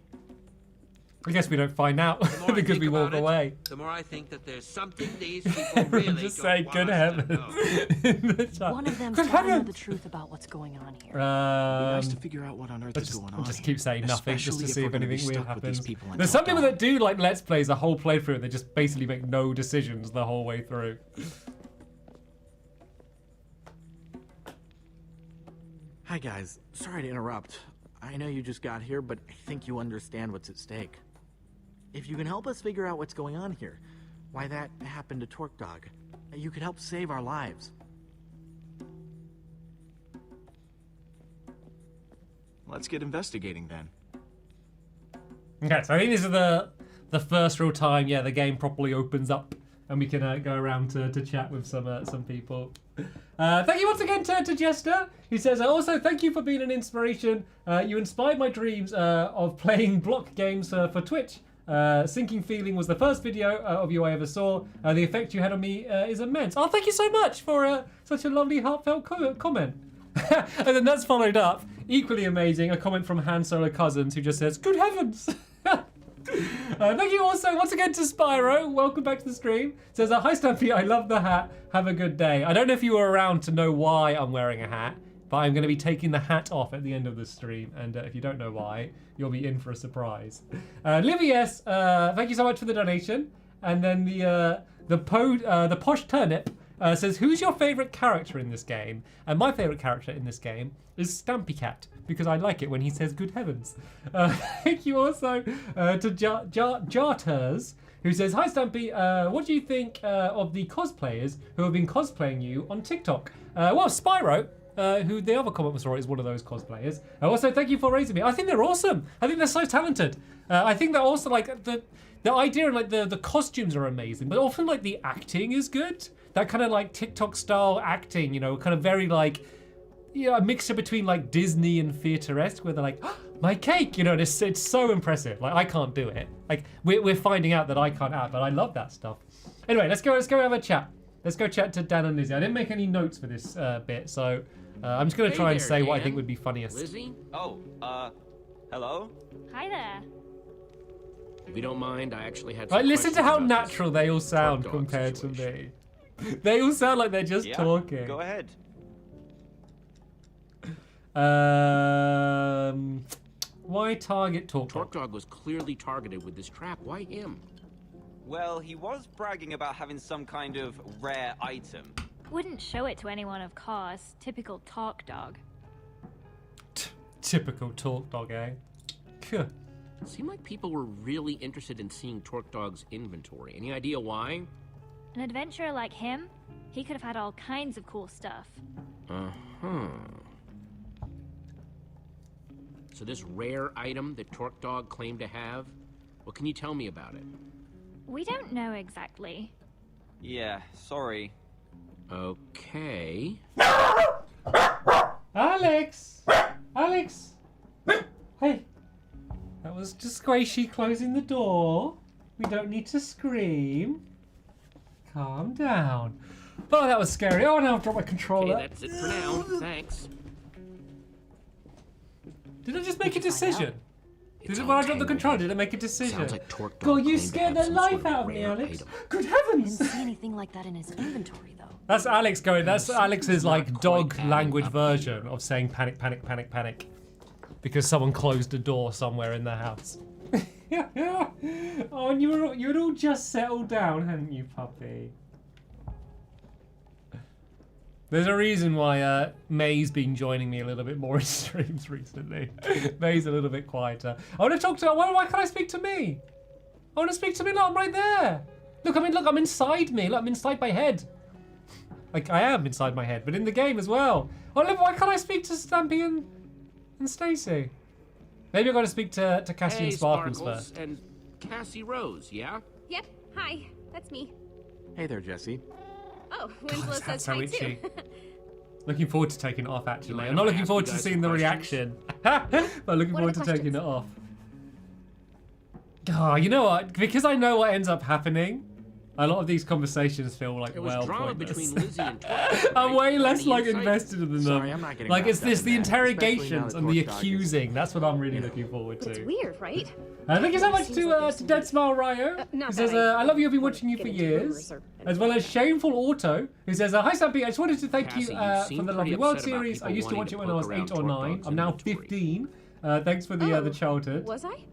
I guess we don't find out The more I because think we walk about it, away. the more I think that there's something these people really Just don't say want good us to heavens know. in the chat. One of them's Good gotta know heavens! the truth about what's going on here. It'd be nice to Um, figure out what on earth Let's is just, going we'll on. just keep saying nothing just to especially see we're if gonna be anything weird stuck with these happens. people in There's some Top people Dog. that do like Let's Plays a whole playthrough and they just basically make no decisions the whole way through. Hi guys, sorry to interrupt. I know you just got here, but I think you understand what's at stake. If you can help us figure out what's going on here, why that happened to Torque Dog, you could help save our lives. Let's get investigating then. Okay, so I think this is the first real time, yeah, the game properly opens up and we can go around to chat with some people. Thank you once again to Jester. He says, also thank you for being an inspiration. You inspired my dreams of playing block games for Twitch. Sinking Feeling was the first video of you I ever saw. The effect you had on me is immense. Oh, thank you so much for such a lovely heartfelt comment. And then that's followed up, equally amazing, a comment from Han Solo Cousins who just says, good heavens! Thank you also once again to Spyro. Welcome back to the stream. Says, hi Stampy, I love the hat. Have a good day. I don't know if you were around to know why I'm wearing a hat, but I'm going to be taking the hat off at the end of the stream. And if you don't know why, you'll be in for a surprise. Livy S, thank you so much for the donation. And then the Posh Turnip says, who's your favourite character in this game? And my favourite character in this game is Stampy Cat, because I like it when he says good heavens. Thank you also to Jarters, who says, hi Stampy, what do you think of the cosplayers who have been cosplaying you on TikTok? Well, Spyro, who the other comment was for, is one of those cosplayers. Also, thank you for raising me. I think they're awesome. I think they're so talented. I think they're also like the idea and like the costumes are amazing, but often like the acting is good. That kind of like TikTok style acting, you know, kind of very like, you know, a mixture between like Disney and theatre-esque, where they're like, oh, my cake, you know, and it's so impressive. Like I can't do it. Like we're finding out that I can't act, but I love that stuff. Anyway, let's go have a chat. Let's go chat to Dan and Lizzie. I didn't make any notes for this bit, so I'm just gonna try and say what I think would be funniest. Lizzie? Oh, hello? Hi there. If you don't mind, I actually had some Like, listen to questions how about this natural they all sound Talk Dog compared to situation. me. They all sound like they're just Yeah, talking. go ahead. Why target Talk Torque Dog? Dog was clearly targeted with this trap. Why him? Well, he was bragging about having some kind of rare item. Wouldn't show it to anyone, of course. Typical Talk Dog. Typical Talk Dog, eh? Kuh. It seemed like people were really interested in seeing Torque Dog's inventory. Any idea why? An adventurer like him, he could have had all kinds of cool stuff. Uh-huh. So this rare item that Torque Dog claimed to have, what can you tell me about it? We don't know exactly. Yeah, sorry. Okay. Alex! Alex! Hey. That was just Squishy closing the door. We don't need to scream. Calm down. Oh, that was scary. Oh, now I've dropped my controller. Okay, that's it for now. Thanks. Did I just make a decision? Did it, when I dropped the controller, did it make a decision? Sounds like Torque Dog God, you claimed to scared have the some life sort of out of me, rare Alex. item. Good Didn't heavens! see anything like that in his inventory, though. That's Alex going. That's Alex's like quite dog adding language up version of saying panic, panic, panic, panic, because someone closed a door somewhere in the house. Oh, and you'd all just settled down, hadn't you, puppy? There's a reason why May's been joining me a little bit more in streams recently. May's a little bit quieter. I want to talk to her. Why can't I speak to me? I want to speak to me. Look, I'm right there. Look, I'm inside me. Look, I'm inside my head. Like, I am inside my head, but in the game as well. Oh, look, why can't I speak to Stampy and Stacy? Maybe I've got to speak to Cassie and Sparkles first. And Cassie Rose, yeah? Yep. Hi. That's me. Hey there, Jesse. Oh, Winslow That's says so hi itchy. too. Looking forward to taking it off, actually. mind I'm if not I looking ask forward you to guys seeing some the questions? reaction. But looking What are forward the to taking questions? it off. Oh, you know what? Because I know what ends up happening, a lot of these conversations feel like There was well drama pointless. between Lizzie and Torque. I'm way Right? less Any like insight? invested in them. Sorry, I'm not getting Like it's wrapped up this in the that, especially now interrogations that and the Torque Dog is, accusing. That's what I'm really looking forward But it's to. weird, right? Thank you so much Seems like there's to Dead Smile Ryo, not who says, that I love you, I've been wanna watching you get for into years. rumors or As well as Shameful Auto, who says, hi Stampy, I just wanted to thank Cassie, you you for seem the pretty lovely World upset about Series. I people used to watch wanting it to when I was poke around 8 or Torque 9. Dog's I'm now inventory. 15. Thanks for the Oh, childhood. Was I?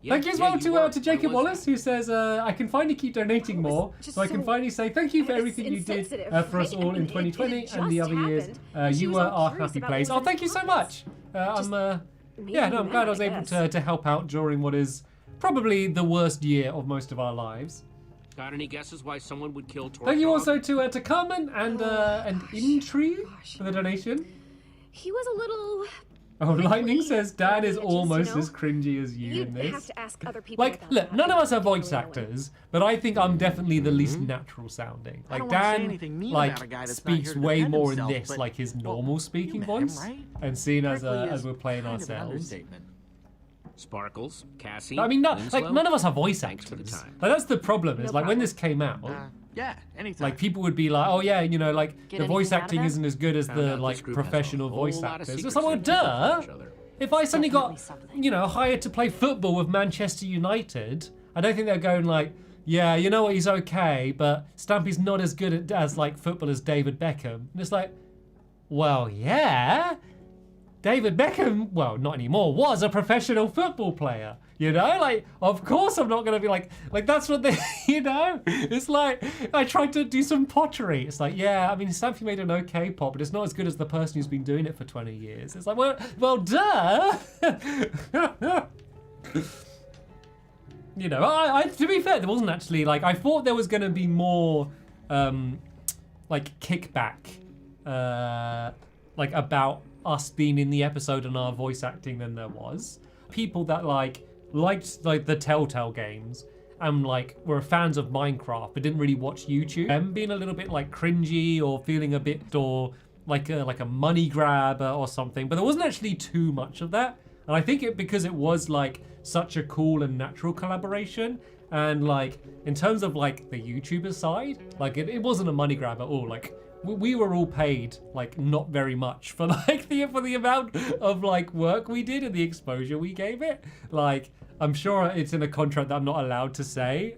Thank you as Yeah, well you were. to Jacob Where was Wallace, who says, I can finally keep donating more, just so I can so- finally say thank you for it's everything you did insensitive, for us right? all I in mean, it 2020 and the just other years. happened. She You was were all our curious happy about place. what Oh, was thank you in so the much. Yeah, no, I'm glad I was able to help out during what is probably the worst year of most of our lives. Got any guesses why someone would kill Torque Thank you Dog? also to Carmen and Intree for the donation. He was a little. Oh, Lightning prickly says Dan is around the edges, almost you know? as cringy as you You'd in this. have to ask other people. Like, about look, that. none of us are I don't voice really know actors, but I think I'm definitely the least natural sounding. I Like don't wanna say Dan, anything mean like about a guy that's not speaks here to way defend more himself, in this, but- like his well, normal speaking you met him, voice, right? and seeing as Prickly as is we're playing kind of an ourselves. understatement. Sparkles, Cassie, I mean, no, Winslow? like none of us are voice Thanks for the actors. time. Like that's the problem. Is No like when problem. this came out. Yeah, anytime. Like people would be like, oh yeah, you know, like Get the voice anything out of acting that? isn't as good as Found the out this like group has a professional whole voice lot of actors. It's secrets like, well, they keep from duh. each other. If I suddenly Definitely got, something. you know, hired to play football with Manchester United, I don't think they're going like, yeah, you know what, he's okay, but Stampy's not as good as like football as David Beckham. And it's like, well, yeah, David Beckham, well, not anymore, was a professional football player. You know, like, of course I'm not going to be like that's what they, you know, it's like, I tried to do some pottery. It's like, yeah, I mean, Stampy made an okay pot, but it's not as good as the person who's been doing it for 20 years. It's like, well, duh. You know, I to be fair, there wasn't actually, like, I thought there was going to be more, like, kickback, like, about us being in the episode and our voice acting than there was. People that, liked, like, the Telltale games and, like, were fans of Minecraft but didn't really watch YouTube. And being a little bit, like, cringy or feeling a bit, or like a money grab or something. But there wasn't actually too much of that. And I think because it was, like, such a cool and natural collaboration, and like in terms of like the YouTuber side, like it wasn't a money grab at all. Like we were all paid like not very much for like for the amount of like work we did and the exposure we gave it. Like I'm sure it's in a contract that I'm not allowed to say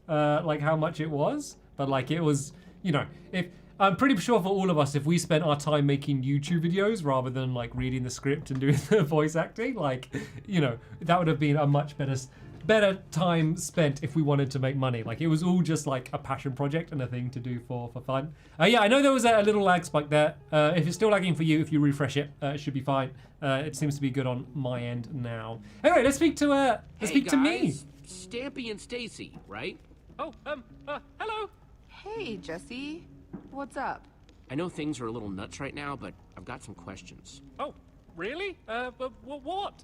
like how much it was, but like it was, you know, if I'm pretty sure for all of us, if we spent our time making YouTube videos rather than like reading the script and doing the voice acting, like, you know, that would have been a much better better time spent if we wanted to make money. Like, it was all just like a passion project and a thing to do for fun. Yeah, I know there was a little lag spike there. If it's still lagging for you, if you refresh it, it should be fine. It seems to be good on my end now. Anyway, let's speak to to me. Stampy and Stacy, right? Oh, hello. Hey, Jesse. What's up? I know things are a little nuts right now, but I've got some questions. Oh, really? But what?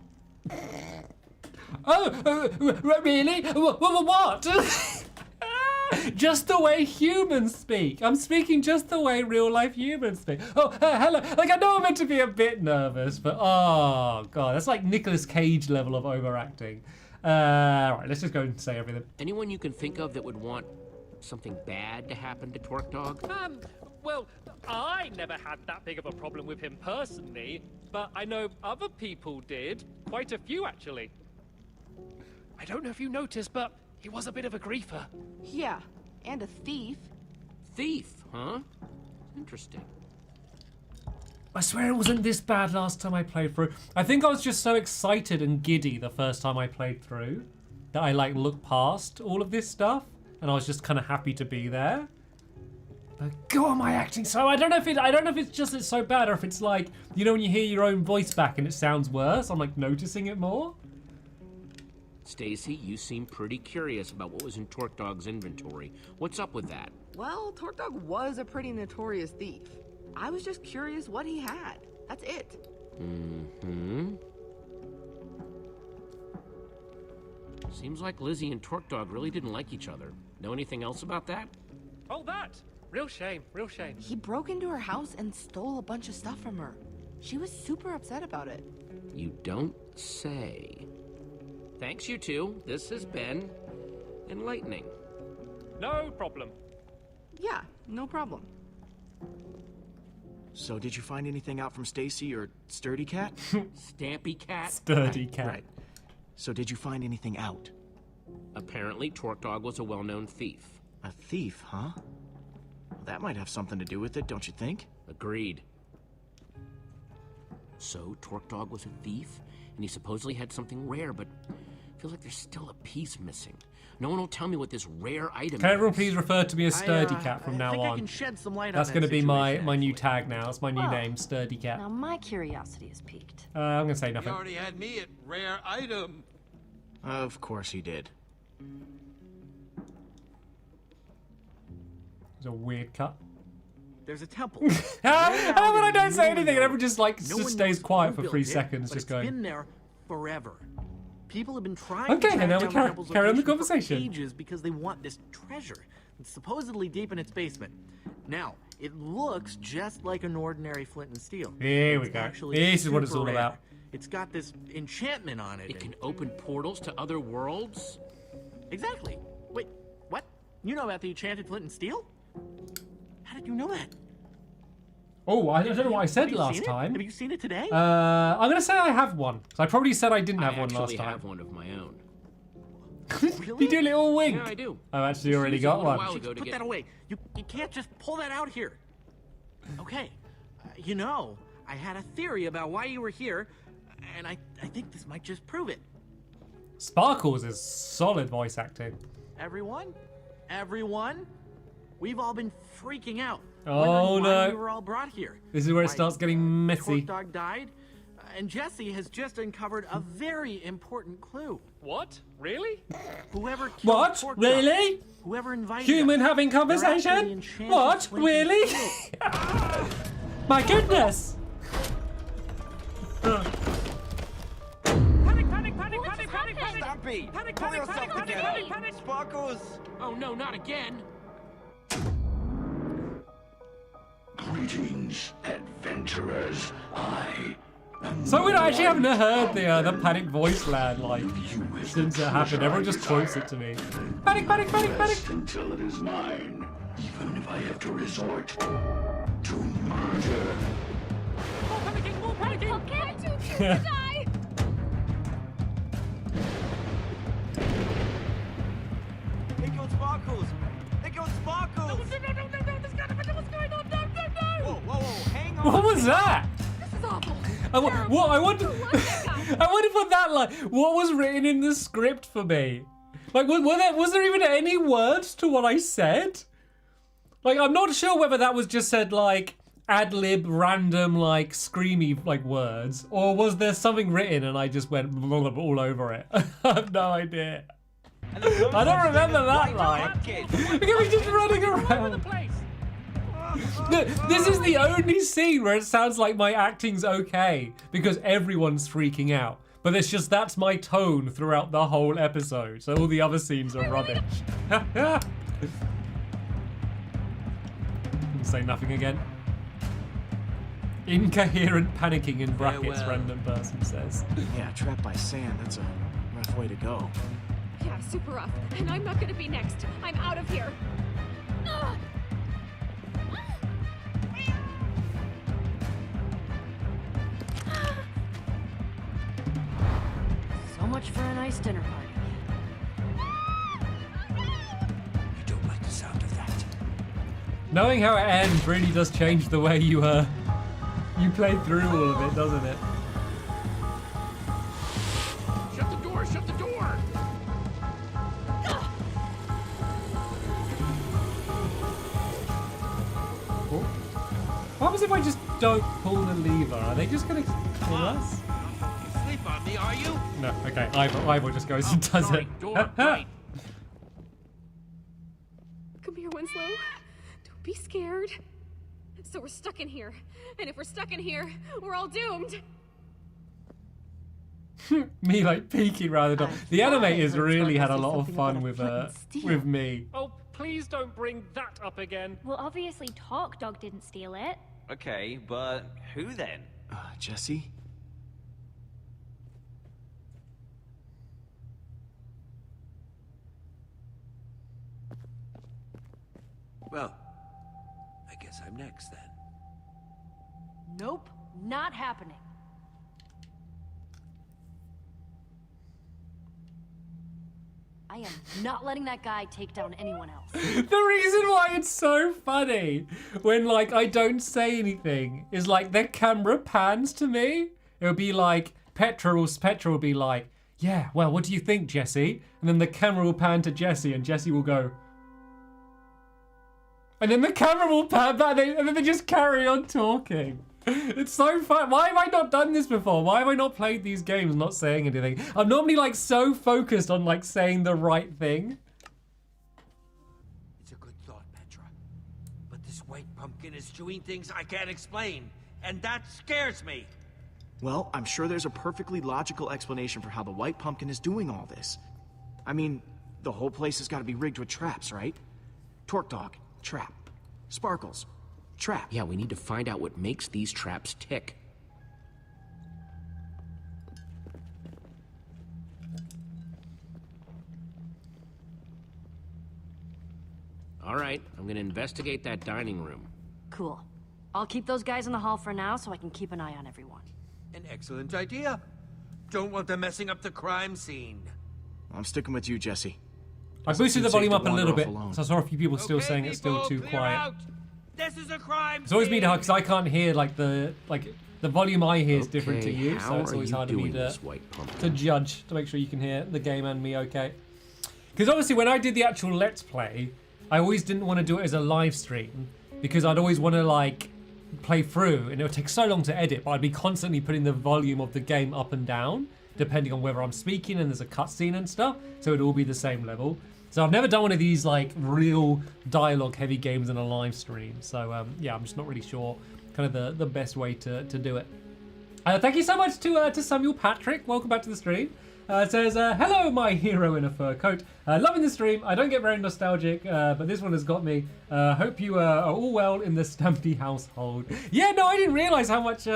Really? What? Just the way humans speak. I'm speaking just the way real life humans speak. Oh, hello. Like, I know I'm meant to be a bit nervous, but oh god, that's like Nicolas Cage level of overacting. Alright, let's just go and say everything. Anyone you can think of that would want something bad to happen to Torque Dog? Well, I never had that big of a problem with him personally, but I know other people did. Quite a few, actually. I don't know if you noticed, but he was a bit of a griefer. Yeah, and a thief. Thief, huh? Interesting. I swear it wasn't this bad last time I played through. I think I was just so excited and giddy the first time I played through that I like looked past all of this stuff and I was just kind of happy to be there. But God, am I acting so? I don't know if it's just it's so bad or if it's like, you know, when you hear your own voice back and it sounds worse. I'm like noticing it more. Stacy, you seem pretty curious about what was in Torque Dog's inventory. What's up with that? Well, Torque Dog was a pretty notorious thief. I was just curious what he had. That's it. Mm-hmm. Seems like Lizzie and Torque Dog really didn't like each other. Know anything else about that? Oh, that? Real shame, real shame. He broke into her house and stole a bunch of stuff from her. She was super upset about it. You don't say. Thanks, you two. This has been enlightening. No problem. Yeah, no problem. So did you find anything out from Stacy or Sturdy Cat? Stampy Cat? Sturdy Cat. Right. So did you find anything out? Apparently, Torque Dog was a well-known thief. A thief, huh? Well, that might have something to do with it, don't you think? Agreed. So, Torque Dog was a thief, and he supposedly had something rare, but I feel like there's still a piece missing. No one will tell me what this rare item is. Can everyone please refer to me as Sturdy Cat from now I think on? I can shed some light That's on going to that be my situation, new actually. tag now. It's my new Well, name, Sturdy Cat. Now my curiosity is piqued. I'm going to say You nothing. already had me at rare item. Of course he did. It's a weird cut. There's a temple. How about I don't say anything and know. everyone just like No just one stays knows quiet who for built 3 it, seconds, but just it's going. been there forever. People have been trying Okay, to track now we down carry- the temple's carry on the location for conversation. ages because they want this treasure. It's supposedly deep in its basement. Now, it looks just like an ordinary flint and steel. Here we It's go. actually This is what it's super all rare. about. It's got this enchantment on it. It can open portals to other worlds? Exactly. Wait, what? You know about the enchanted flint and steel? How did you know that? Oh, I don't know what I said Have you last seen it? time. Have you seen it today? I'm going to say I have one. 'Cause I probably said I didn't have I one last actually time. have one of my own. You do a little wink. Yeah, I do. I've actually already used it a got little one. while Just ago to put get... that away. You can't just pull that out here. Okay. You know, I had a theory about why you were here, and I think this might just prove it. Sparkles is solid voice acting. Everyone, we've all been freaking out. Oh, wondering why no. we were all brought here. This is where it Why starts getting messy. Torque Dog died, and Jesse has just uncovered a very important clue. What? Really? Whoever killed What? Torque Dog, Really? whoever invited Human us, having they're actually conversation? enchanted What? flint and Really? steel. My goodness! Panic, panic, panic, panic, panic, panic! Stampy! Panic, Pull panic, yourself panic, panic, together. panic, panic! Sparkles! Oh no, not again! Greetings, adventurers. I am So weird, I actually haven't heard the panic voice land like you since it happened. Everyone just quotes it to me. Panic, panic, panic, panic! until it is mine, even if I have to resort to murder. More panicking, more panicking! Okay, I choose to die. There goes Sparkles! There goes Sparkles! No, this gotta be what's going on! No, no, no! Whoa, whoa, whoa, hang on! What was that? This is awful. What? I wonder. Who was that guy? I wonder what that like. What was written in the script for me? Like, was there even any words to what I said? Like, I'm not sure whether that was just said like ad lib, random, like screamy like words, or was there something written and I just went all over it? I have no idea. I don't remember that line. Because he's just running around. This is the only scene where it sounds like my acting's okay because everyone's freaking out. But it's just that's my tone throughout the whole episode. So all the other scenes are rubbish. Say nothing again. Incoherent panicking in brackets, random person says. Yeah, trapped by sand, that's a rough way to go. Yeah, super rough. And I'm not gonna be next. I'm out of here. Ugh. So much for a nice dinner party. You don't like the sound of that. Knowing how it ends really does change the way you play through all of it, doesn't it? Shut the door! Shut the door! Oh. What happens if I just don't pull the lever? Are they just gonna kill us? You sleep on me, are you? No, okay. Ivor just goes and does sorry, it. door, right. Come here, Winslow. Don't be scared. So we're stuck in here. And if we're stuck in here, we're all doomed. Me like peeking around the door. The animators really had a lot of fun with me. Oh, please don't bring that up again. Well, obviously Talk Dog didn't steal it. Okay, but who then? Jesse? Well, I guess I'm next then. Nope, not happening. I am not letting that guy take down anyone else. The reason why it's so funny when like I don't say anything is like the camera pans to me. It'll be like Petra will be like, yeah, well, what do you think, Jesse? And then the camera will pan to Jesse and Jesse will go. And then the camera will pan back and then they just carry on talking. It's so fun. Why have I not done this before? Why have I not played these games not saying anything? I'm normally like so focused on like saying the right thing. It's a good thought, Petra. But this white pumpkin is doing things I can't explain, and that scares me. Well, I'm sure there's a perfectly logical explanation for how the white pumpkin is doing all this. I mean, the whole place has got to be rigged with traps, right? Torque Dog, trap. Sparkles, trap. Yeah, we need to find out what makes these traps tick. All right, I'm gonna investigate that dining room. Cool. I'll keep those guys in the hall for now so I can keep an eye on everyone. An excellent idea. Don't want them messing up the crime scene. I'm sticking with you, Jesse. I boosted the volume up a little bit, alone. so I saw a few people still saying it's still too clear quiet. out. This is a crime It's always scene. me to hard because I can't hear like the volume I hear is different to you, so it's always hard for me to judge to make sure you can hear the game and me okay. Because obviously when I did the actual Let's Play, I always didn't want to do it as a live stream because I'd always want to like play through and it would take so long to edit, but I'd be constantly putting the volume of the game up and down depending on whether I'm speaking and there's a cutscene and stuff, so it'd all be the same level. So I've never done one of these like real dialogue heavy games in a live stream. So yeah, I'm just not really sure kind of the best way to do it. Thank you so much to Samuel Patrick. Welcome back to the stream. It says, hello, my hero in a fur coat. Loving the stream. I don't get very nostalgic, but this one has got me. Hope you are all well in the Stampy household. Yeah, no, I didn't realize how much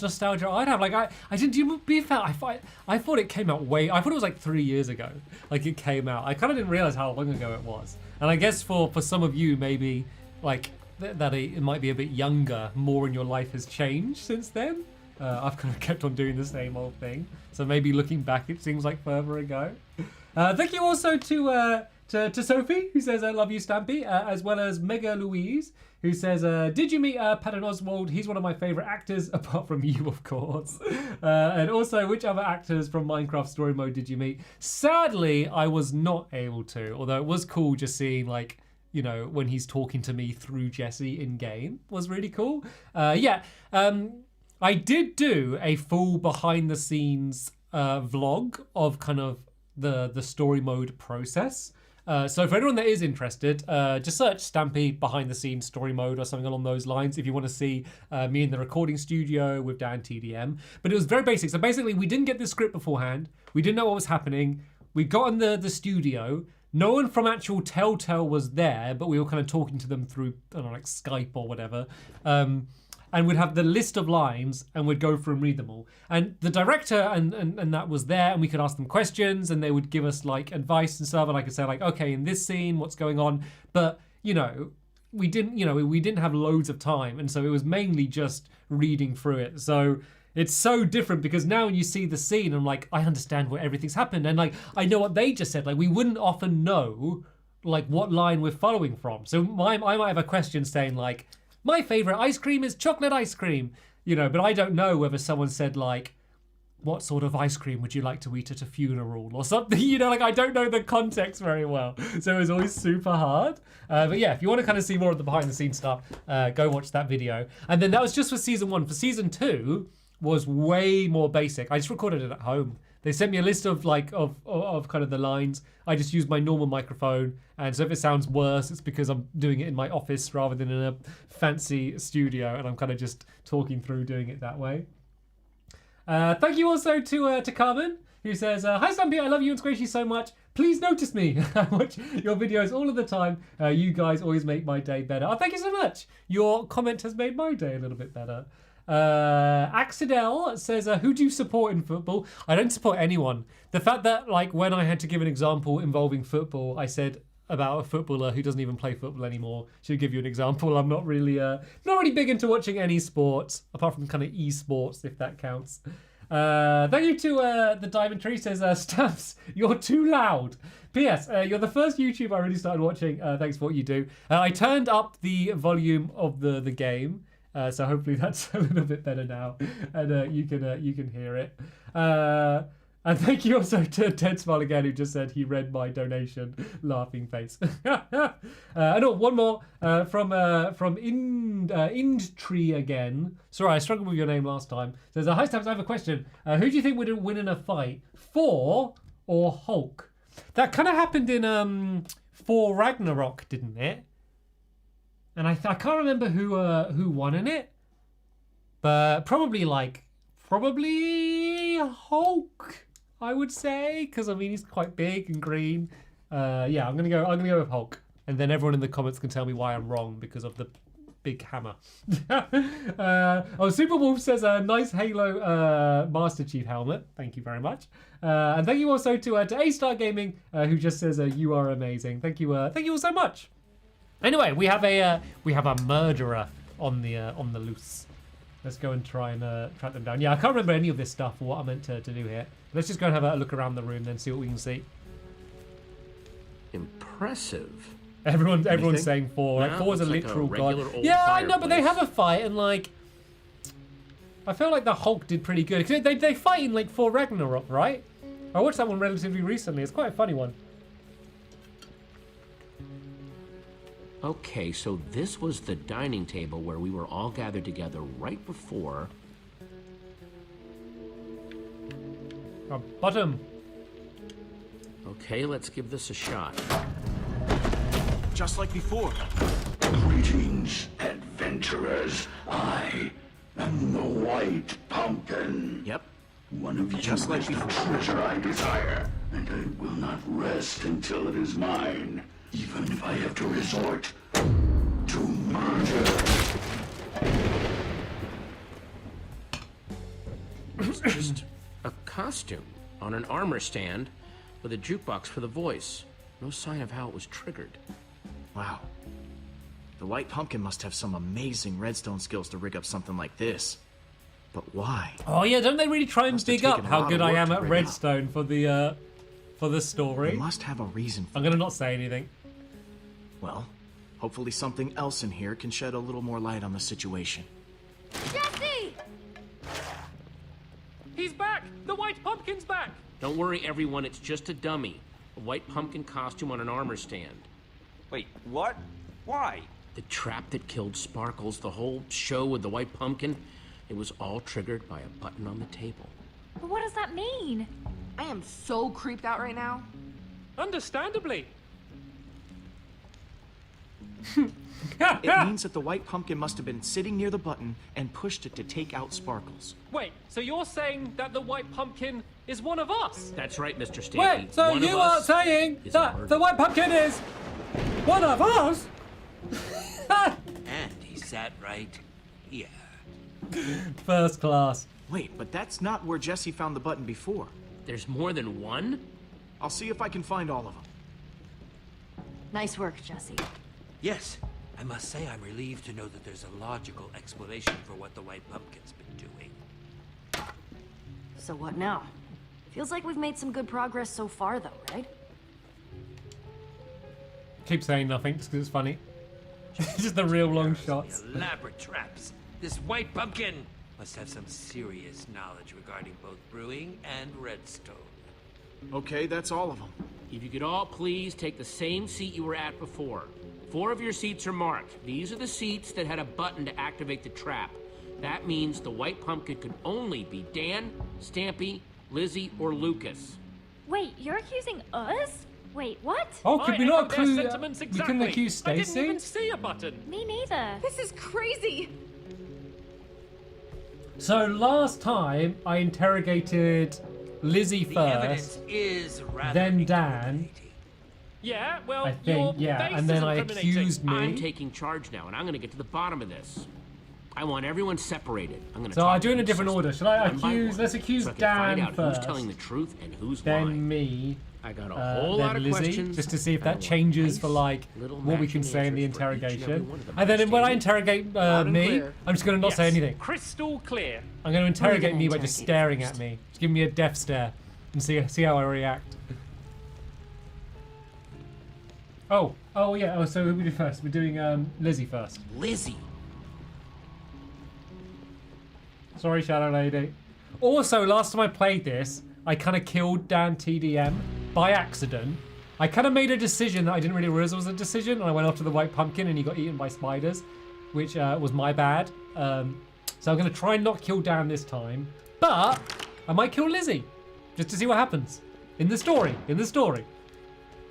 nostalgia I'd have. Like, I didn't. You be fair. I thought it came out I thought it was like 3 years ago. Like it came out. I kind of didn't realize how long ago it was. And I guess for some of you, maybe like that it might be a bit younger. More in your life has changed since then. I've kind of kept on doing the same old thing. So maybe looking back, it seems like further ago. Thank you also to Sophie, who says, I love you, Stampy, as well as Mega Louise, who says, did you meet Patton Oswalt? He's one of my favourite actors, apart from you, of course. And also, which other actors from Minecraft Story Mode did you meet? Sadly, I was not able to, although it was cool just seeing, like, you know, when he's talking to me through Jesse in-game was really cool. I did do a full behind-the-scenes vlog of kind of the story mode process. So for anyone that is interested, just search Stampy behind the scenes story mode or something along those lines if you want to see me in the recording studio with Dan TDM. But it was very basic. So basically we didn't get the script beforehand. We didn't know what was happening. We got in the studio. No one from actual Telltale was there, but we were kind of talking to them through, I don't know, like Skype or whatever. And we'd have the list of lines and we'd go through and read them all. And the director and that was there, and we could ask them questions and they would give us like advice and stuff. And I could say like, okay, in this scene, what's going on? But, you know, we didn't have loads of time. And so it was mainly just reading through it. So it's so different because now when you see the scene, I'm like, I understand where everything's happened. And like, I know what they just said. Like, we wouldn't often know like what line we're following from. So I might have a question saying like, my favorite ice cream is chocolate ice cream, you know, but I don't know whether someone said like, what sort of ice cream would you like to eat at a funeral or something, you know, like I don't know the context very well. So it was always super hard. But yeah, if you want to kind of see more of the behind the scenes stuff, go watch that video. And then that was just for season 1. For season 2 was way more basic. I just recorded it at home. They sent me a list of like of kind of the lines. I just used my normal microphone, and so if it sounds worse, it's because I'm doing it in my office rather than in a fancy studio, and I'm kind of just talking through doing it that way. Thank you also to Carmen, who says, hi Stampy, I love you and Squishy so much. Please notice me. I watch your videos all of the time. You guys always make my day better. Oh, thank you so much. Your comment has made my day a little bit better. Axidel says, who do you support in football? I don't support anyone. The fact that like when I had to give an example involving football, I said about a footballer who doesn't even play football anymore. Should give you an example. I'm not really big into watching any sports apart from kind of esports, if that counts. Thank you to the Diamond Tree says, Stamps, you're too loud. P.S. You're the first YouTuber I really started watching. Thanks for what you do. I turned up the volume of the game. So hopefully that's a little bit better now, and you can hear it. And thank you also to Ted Smile again, who just said he read my donation, laughing face. And one more from Indtree again. Sorry, I struggled with your name last time. Says, hi Stamps, I have a question. Who do you think would win in a fight, Thor or Hulk? That kind of happened in Thor Ragnarok, didn't it? And I can't remember who won in it, but probably Hulk, I would say, because I mean he's quite big and green. Yeah, I'm gonna go with Hulk, and then everyone in the comments can tell me why I'm wrong because of the big hammer. Super Wolf says a nice Halo Master Chief helmet. Thank you very much, and thank you also to A-Star Gaming who just says you are amazing. Thank you all so much. Anyway, we have a murderer on the loose. Let's go and try and track them down. Yeah, I can't remember any of this stuff or what I meant to do here. Let's just go and have a look around the room, then see what we can see. Impressive. Everyone's saying Thor. Like Thor's a literal god. Yeah, I know, but they have a fight, and like, I feel like the Hulk did pretty good. They fight in like Thor Ragnarok, right? I watched that one relatively recently. It's quite a funny one. Okay, so this was the dining table where we were all gathered together right before... Bottom. Okay, let's give this a shot. Just like before. Greetings, adventurers. I am the White Pumpkin. Yep. One of you Just like is the before. treasure I desire, and I will not rest until it is mine. Even if I have to resort to murder. It's just a costume on an armor stand with a jukebox for the voice. No sign of how it was triggered. Wow. The White Pumpkin must have some amazing redstone skills to rig up something like this. But why? Oh yeah, don't they really try and Must have dig up taken a how lot good of I work am to at rig up. redstone for the story? They must have a reason for I'm gonna not say anything. Well, hopefully something else in here can shed a little more light on the situation. Jesse! He's back! The white pumpkin's back! Don't worry, everyone, it's just a dummy. A white pumpkin costume on an armor stand. Wait, what? Why? The trap that killed Sparkles, the whole show with the white pumpkin, it was all triggered by a button on the table. But what does that mean? I am so creeped out right now. Understandably. It means that the white pumpkin must have been sitting near the button and pushed it to take out Sparkles. Wait, so you're saying that the white pumpkin is one of us? That's right, Mr. Stampy. Wait, so One of you are us saying is a that murderer. the white pumpkin is one of us? And he sat right here. First class. Wait, but that's not where Jesse found the button before. There's more than one? I'll see if I can find all of them. Nice work, Jesse. Yes, I must say I'm relieved to know that there's a logical explanation for what the white pumpkin's been doing. So what now? Feels like we've made some good progress so far, though, right? Keep saying nothing just 'cause it's funny. Just the real long shots. The elaborate traps. This white pumpkin must have some serious knowledge regarding both brewing and redstone. Okay, that's all of them. If you could all please take the same seat you were at before. 4 of your seats are marked. These are the seats that had a button to activate the trap. That means the white pumpkin could only be Dan, Stampy, Lizzie, or Lucas. Wait, you're accusing us? Wait, what? Oh, could we not echo their accuse? sentiments We exactly. couldn't accuse I didn't Stacy. even see a button. Me neither. This is crazy. So last time I interrogated Lizzie The first, evidence is rather then Dan. incriminating. Yeah, well, I think, your yeah, face and then is I incriminating. accused me. I'm taking charge now, and I'm gonna get to the bottom of this. I want everyone separated. I'm gonna So talk I do it in to a each different suspect order. Should I one by accuse? one, Let's accuse so I can find Dan out first. who's telling the truth and who's Then lying. me. I got a whole lot Then of Lizzie, questions. just to see if and I that want changes nice for like little what we can matching say in the answers for each and every interrogation. one of them, And then when I understand? interrogate Loud and me, clear. I'm just going to not say Yes, anything. Crystal clear. I'm going to interrogate gonna me by just interrogate staring first? at me. Just give me a death stare and see how I react. Oh yeah. Oh, so who we do first? We're doing Lizzie first. Lizzie. Sorry, Shadow Lady. Also, last time I played this, I kind of killed Dan TDM by accident. I kind of made a decision that I didn't really realize was a decision, and I went after the white pumpkin, and he got eaten by spiders, which was my bad. So I'm going to try and not kill Dan this time, but I might kill Lizzie, just to see what happens in the story.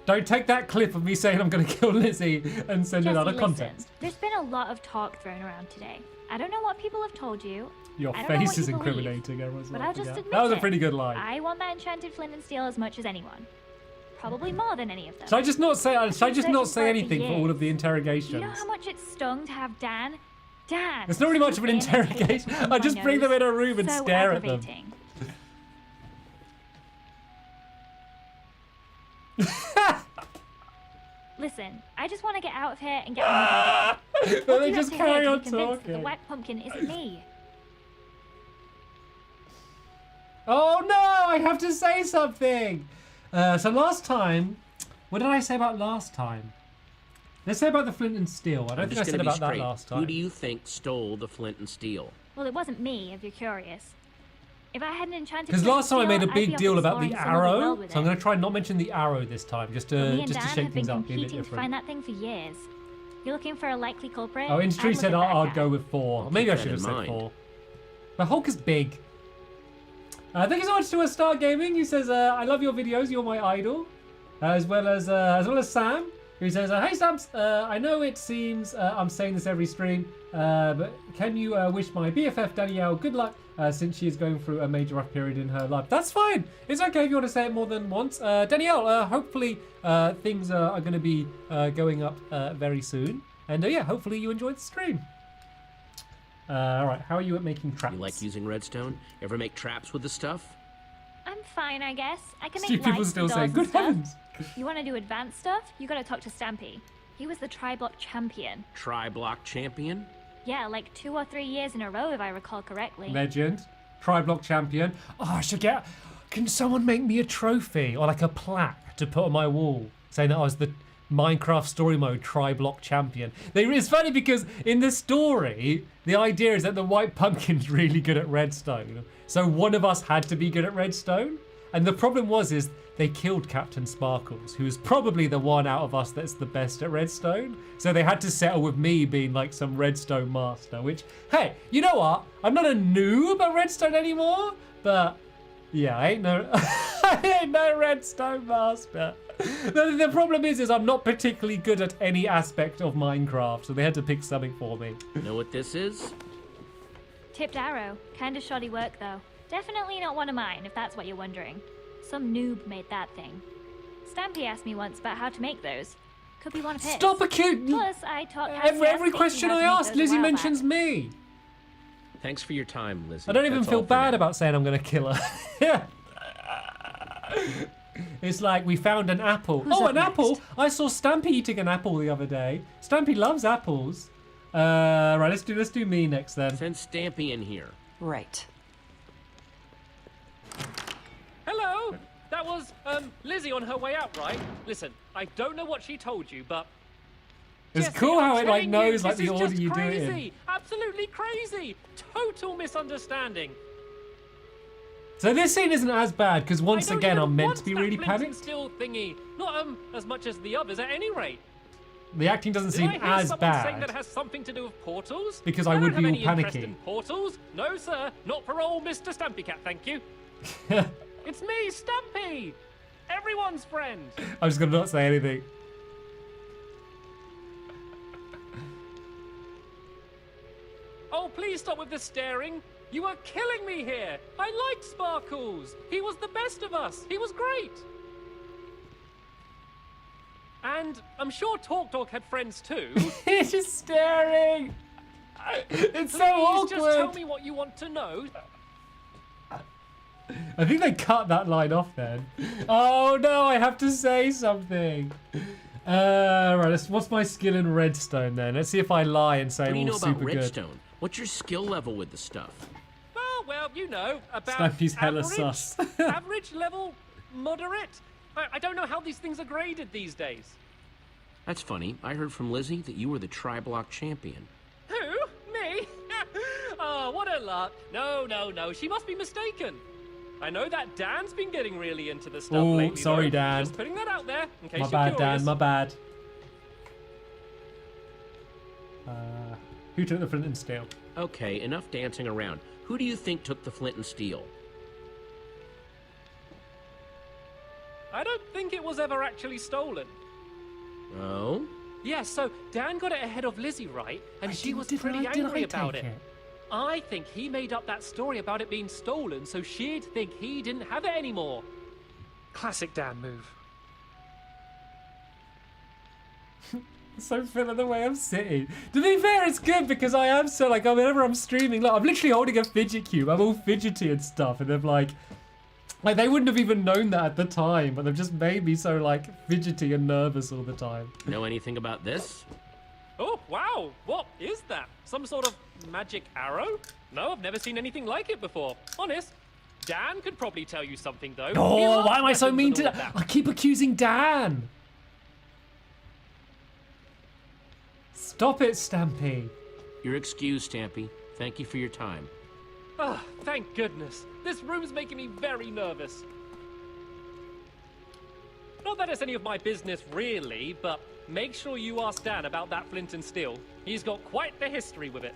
Don't take that clip of me saying I'm going to kill Lizzie and send it Jesse, out of listen. context. There's been a lot of talk thrown around today. I don't know what people have told you. Your I don't know face what is you believe, incriminating. Everyone's but like, I'll just yeah. admit That was a it. pretty good lie. I want that enchanted flint and steel as much as anyone. Probably more than any of them. Should I just not say? Should I just searching not for say it for anything for all of the years. interrogations? You know how much it stung to have Dan? It's not really much of an scoop in and interrogation. take it I from just my bring them nose. in a room and So stare at them. aggravating. Listen, I just want to get out of here and get on with it. But they You just have to hear carry to on be convinced that talking. The white pumpkin isn't me. Oh no! I have to say something. So last time, what did I say about last time? Let's say about the flint and steel. I don't I'm think I just said gonna be about that straight. last Who time. do you think stole the flint and steel? Well, it wasn't me, if you're curious. If I had an enchanted Because flint last time I and made a steel, I'd be big off deal about the exploring some other arrow, world with so I'm it. going to try and not mention the arrow this time, just But me to and Dan shake have been things up, be a bit competing to different. find that thing for years. You're looking for a likely culprit? Oh, I'd Industry look said at that I'd guy. go with 4. Maybe I keep should that have in said mind. 4. But Hulk is big. Thank you so much to A Star Gaming, who says, I love your videos, you're my idol. As well as Sam, who says, hey Stamps, I know it seems I'm saying this every stream, but can you wish my BFF Danielle good luck since she is going through a major rough period in her life? That's fine. It's okay if you want to say it more than once. Danielle, hopefully things are going to be going up very soon. And yeah, hopefully you enjoyed the stream. Alright, how are you at making traps? You like using redstone? Ever make traps with the stuff? I'm fine, I guess. I can See, make people lights still and say, doors good and stuff. heavens. You want to do advanced stuff? You got to talk to Stampy. He was the tri-block champion. Tri-block champion? Yeah, like 2 or 3 years in a row, if I recall correctly. Legend. Tri-block champion. Oh, I should get... Can someone make me a trophy or like a plaque to put on my wall saying that I was the Minecraft story mode tri-block champion? It's funny because in the story, the idea is that the White Pumpkin's really good at redstone. So one of us had to be good at redstone. And the problem is they killed Captain Sparkles, who's probably the one out of us that's the best at redstone. So they had to settle with me being like some redstone master, which, hey, you know what? I'm not a noob at redstone anymore, but yeah, I ain't no redstone master. The problem is I'm not particularly good at any aspect of Minecraft, so they had to pick something for me. Know what this is? Tipped arrow. Kinda shoddy work, though. Definitely not one of mine, if that's what you're wondering. Some noob made that thing. Stampy asked me once about how to make those. Could be one of his. Stop accusing. Plus, I taught Every question I ask, Lizzie mentions me. Thanks for your time, Lizzie. I don't even That's feel all for bad now. about saying I'm gonna kill her. Yeah. It's like we found an apple. An apple! I saw Stampy eating an apple the other day. Stampy loves apples. Right, let's do me next then. Send Stampy in here. Right. Hello! That was, Lizzie on her way out, right? Listen, I don't know what she told you, but... It's Jesse, cool how I'm it like telling knows you, like this the is order just you do it crazy. in. Absolutely crazy! Total misunderstanding. So this scene isn't as bad because once I don't again even I'm meant want to be that really flint and panicked. steel thingy. Not as much as the others at any rate. The acting doesn't Did seem I hear as someone saying bad. that it has something to do with portals? Because I would don't be have all any interest panicky. in portals. No, sir. Not for old Mr. Stampy Cat, thank you. It's me, Stampy! Everyone's friend! I'm just gonna not say anything. Oh, please stop with the staring. You are killing me here. I liked Sparkles. He was the best of us. He was great. And I'm sure Talk Dog had friends too. He's just staring. It's so awkward. Please just tell me what you want to know. I think they cut that line off then. Oh no, I have to say something. Right, what's my skill in redstone then? Let's see if I lie and say What do you I'm know all about super good. redstone? What's your skill level with the stuff? Oh, well, you know, about Stampy's hella average, sus. average level, moderate. I don't know how these things are graded these days. That's funny. I heard from Lizzie that you were the tri-block champion. Who? Me? Oh, what a lark. No. She must be mistaken. I know that Dan's been getting really into the stuff Oh, lately. sorry, though. Dan. Just putting that out there in case My you're bad, curious. Dan. My bad. Who took the flint and steel? Okay, enough dancing around. Who do you think took the flint and steel? I don't think it was ever actually stolen. Oh? Yeah, so Dan got it ahead of Lizzie, right? And she was pretty angry about it. I think he made up that story about it being stolen so she'd think he didn't have it anymore. Classic Dan move. So Phil, the way I'm sitting. To be fair, it's good because I am so like whenever I'm streaming, look, I'm literally holding a fidget cube. I'm all fidgety and stuff, and they're like they wouldn't have even known that at the time, but they've just made me so like fidgety and nervous all the time. Know anything about this? Oh, wow. What is that? Some sort of magic arrow? No, I've never seen anything like it before. Honest. Dan could probably tell you something, though. He Oh, loves why am I so weapons mean and to all of that? that. I keep accusing Dan. Stop it, Stampy. You're excused, Stampy. Thank you for your time. Oh, thank goodness. This room's making me very nervous. Not that it's any of my business, really, but make sure you ask Dan about that flint and steel. He's got quite the history with it.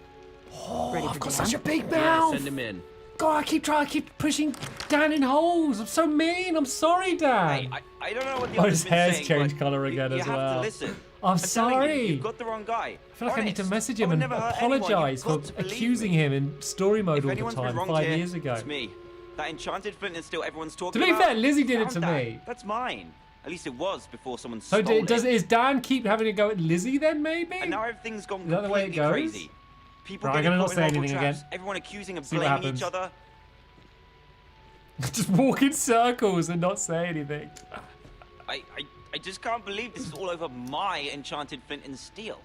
Oh, Ready I've for got Dan? such a big Yeah, mouth. send him in. God, I keep pushing Dan in holes. I'm so mean. I'm sorry, Dan. Hey, I don't know what the Oh, others his been hair's saying, changed but colour again you as have well. to listen. I'm telling sorry. You've got the wrong guy. I feel like I need to message him I would and never hurt anyone. apologise You've for got to believe accusing me. him in story mode If all the anyone's been time wrong 5 here, years ago. it's me. That enchanted flint and steel everyone's To talking be about. fair, Lizzie did it found to that. me. That's mine. At least it was before someone So stole it. is Dan keep having to go at Lizzie then, maybe? And now everything's gone Is that the way it completely goes? crazy. People Right, I'm getting gonna not caught in say horrible anything traps, again. everyone accusing and See what blaming happens. each other. Just walk in circles and not say anything. I just can't believe this is all over my enchanted flint and steel.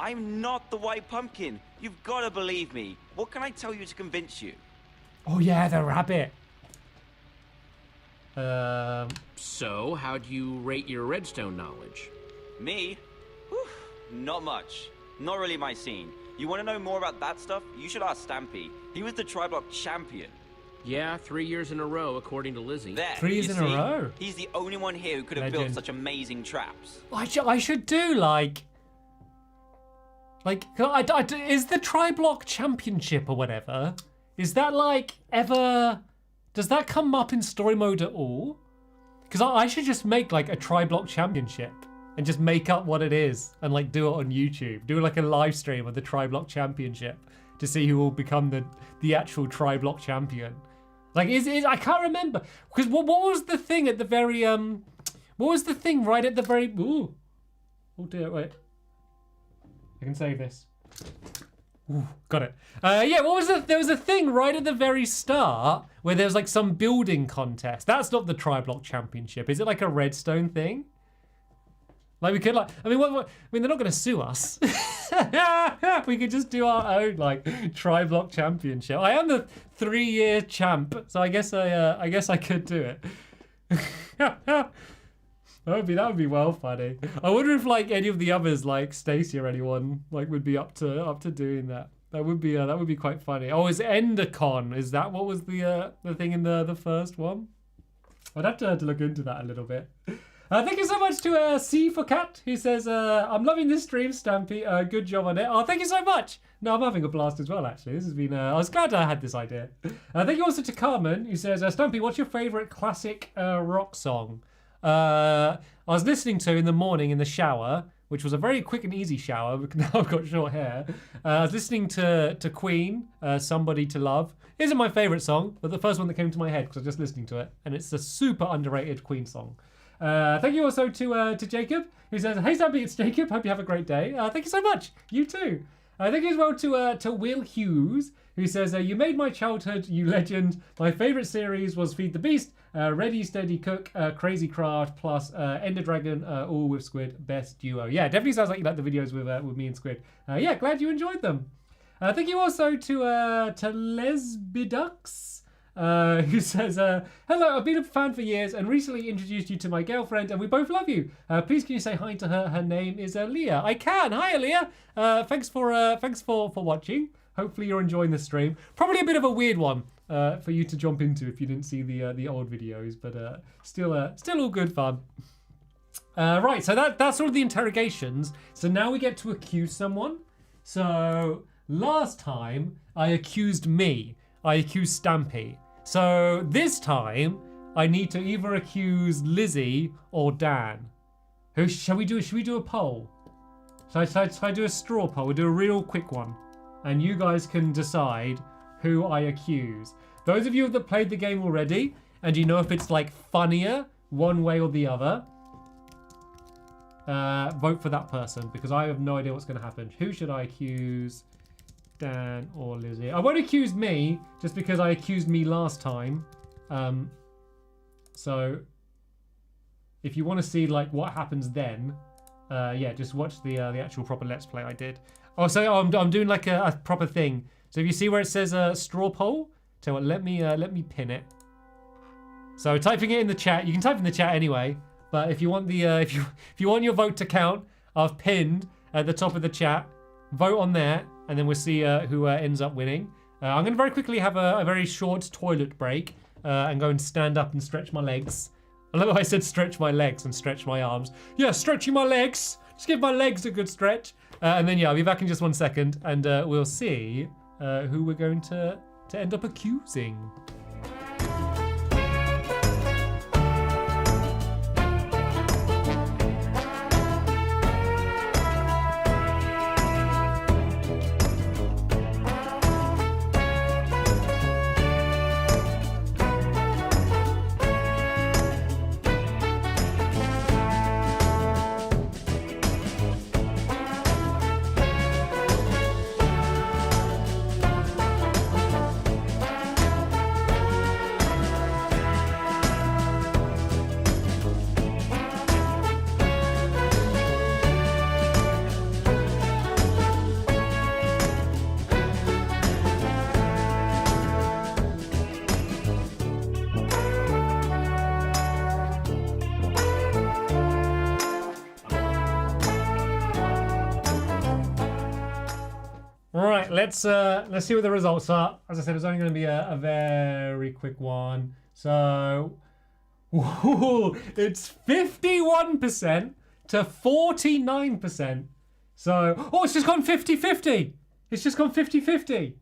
I'm not the White Pumpkin. You've got to believe me. What can I tell you to convince you? Oh yeah, the rabbit. So, how do you rate your redstone knowledge? Me? Whew, not much. Not really my scene. You want to know more about that stuff? You should ask Stampy. He was the Tri-Block champion. Yeah, 3 years in a row, according to Lizzie. There, 3 years you in a see? row. He's the only one here who could have built such amazing traps. I should do like is the Tri-Block Championship or whatever? Is that like ever? Does that come up in story mode at all? Because I should just make like a Tri-Block Championship and just make up what it is and like do it on YouTube. Do like a live stream of the Tri-Block Championship to see who will become the actual Tri-Block champion. Like is I can't remember because what was the thing at the very what was the thing right at the very ooh oh dear wait I can save this. Ooh, got it. Yeah, what was there was a thing right at the very start where there was like some building contest. That's not the Tri-Block Championship. Is it like a redstone thing? Like we could like, I mean, they're not going to sue us. We could just do our own like Tri-Block Championship. I am the 3-year champ, so I guess I could do it. That would be well funny. I wonder if like any of the others, like Stacy or anyone, like would be up to doing that. That would be quite funny. Oh, is Endercon? Is that what was the thing in the first one? I'd have to look into that a little bit. Thank you so much to C for Cat, who says, I'm loving this stream, Stampy. Good job on it. Oh, thank you so much. No, I'm having a blast as well, actually. This has been, I was glad I had this idea. Thank you also to Carmen, who says, Stampy, what's your favourite classic rock song? I was listening to in the morning in the shower, which was a very quick and easy shower, because now I've got short hair. I was listening to Queen, Somebody to Love. It isn't my favourite song, but the first one that came to my head, because I was just listening to it, and it's a super underrated Queen song. Thank you also to Jacob, who says, hey Stampy, it's Jacob, hope you have a great day. Thank you so much, you too. Thank you as well to Will Hughes, who says, you made my childhood, you legend. My favourite series was Feed the Beast, Ready, Steady, Cook, Crazy Craft, plus Ender Dragon, all with Squid, best duo. Yeah, definitely sounds like you like the videos with me and Squid. Yeah, glad you enjoyed them. Thank you also to Lesbidux, who says, hello, I've been a fan for years and recently introduced you to my girlfriend and we both love you. Please can you say hi to her? Her name is Leah. I can. Hi, Leah. Thanks for watching. Hopefully you're enjoying the stream. Probably a bit of a weird one for you to jump into if you didn't see the old videos, but still all good fun. Right, so that's all of the interrogations. So now we get to accuse someone. So last time I accused me. I accused Stampy. So this time I need to either accuse Lizzie or Dan. Who shall we do? Should we do a poll? Shall I do a straw poll? We'll do a real quick one. And you guys can decide who I accuse. Those of you that played the game already, and you know if it's like funnier one way or the other, vote for that person, because I have no idea what's going to happen. Who should I accuse? Dan or Lizzie? I won't accuse me, just because I accused me last time. So, if you want to see like what happens then, yeah, just watch the actual proper Let's Play I did. Oh, so I'm doing like a proper thing. So if you see where it says straw poll, so let me pin it. So typing it in the chat, you can type in the chat anyway. But if you want the if you want your vote to count, I've pinned at the top of the chat. Vote on there, and then we'll see who ends up winning. I'm going to very quickly have a very short toilet break and go and stand up and stretch my legs. I love how I said stretch my legs and stretch my arms. Yeah, stretching my legs. Just give my legs a good stretch. And then, yeah, I'll be back in just 1 second, and we'll see who we're going to end up accusing. Right, let's see what the results are. As I said, it's only going to be a very quick one. So, it's 51% to 49%. So, oh, it's just gone 50-50. It's just gone 50-50.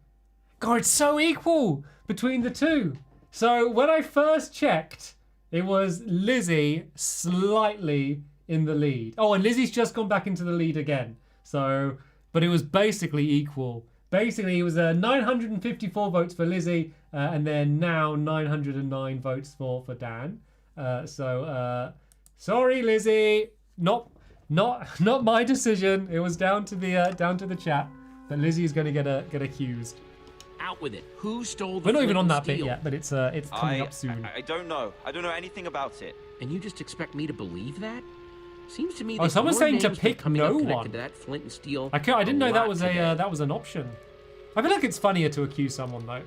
God, it's so equal between the two. So when I first checked, it was Lizzie slightly in the lead. Oh, and Lizzie's just gone back into the lead again. So, but it was basically equal. Basically, it was 954 votes for Lizzie, and then now 909 votes for Dan. Sorry, Lizzie, not my decision. It was down to the chat. But Lizzie is going to get accused. Out with it. Who stole the We're not even flint on and that bit steel? yet, but it's coming up soon. I don't know. I don't know anything about it. And you just expect me to believe that? Seems to me Oh, that someone's your saying to name's been pick coming no up connected one. to that flint and steel. I didn't know that lot was today. that was an option. I feel like it's funnier to accuse someone though.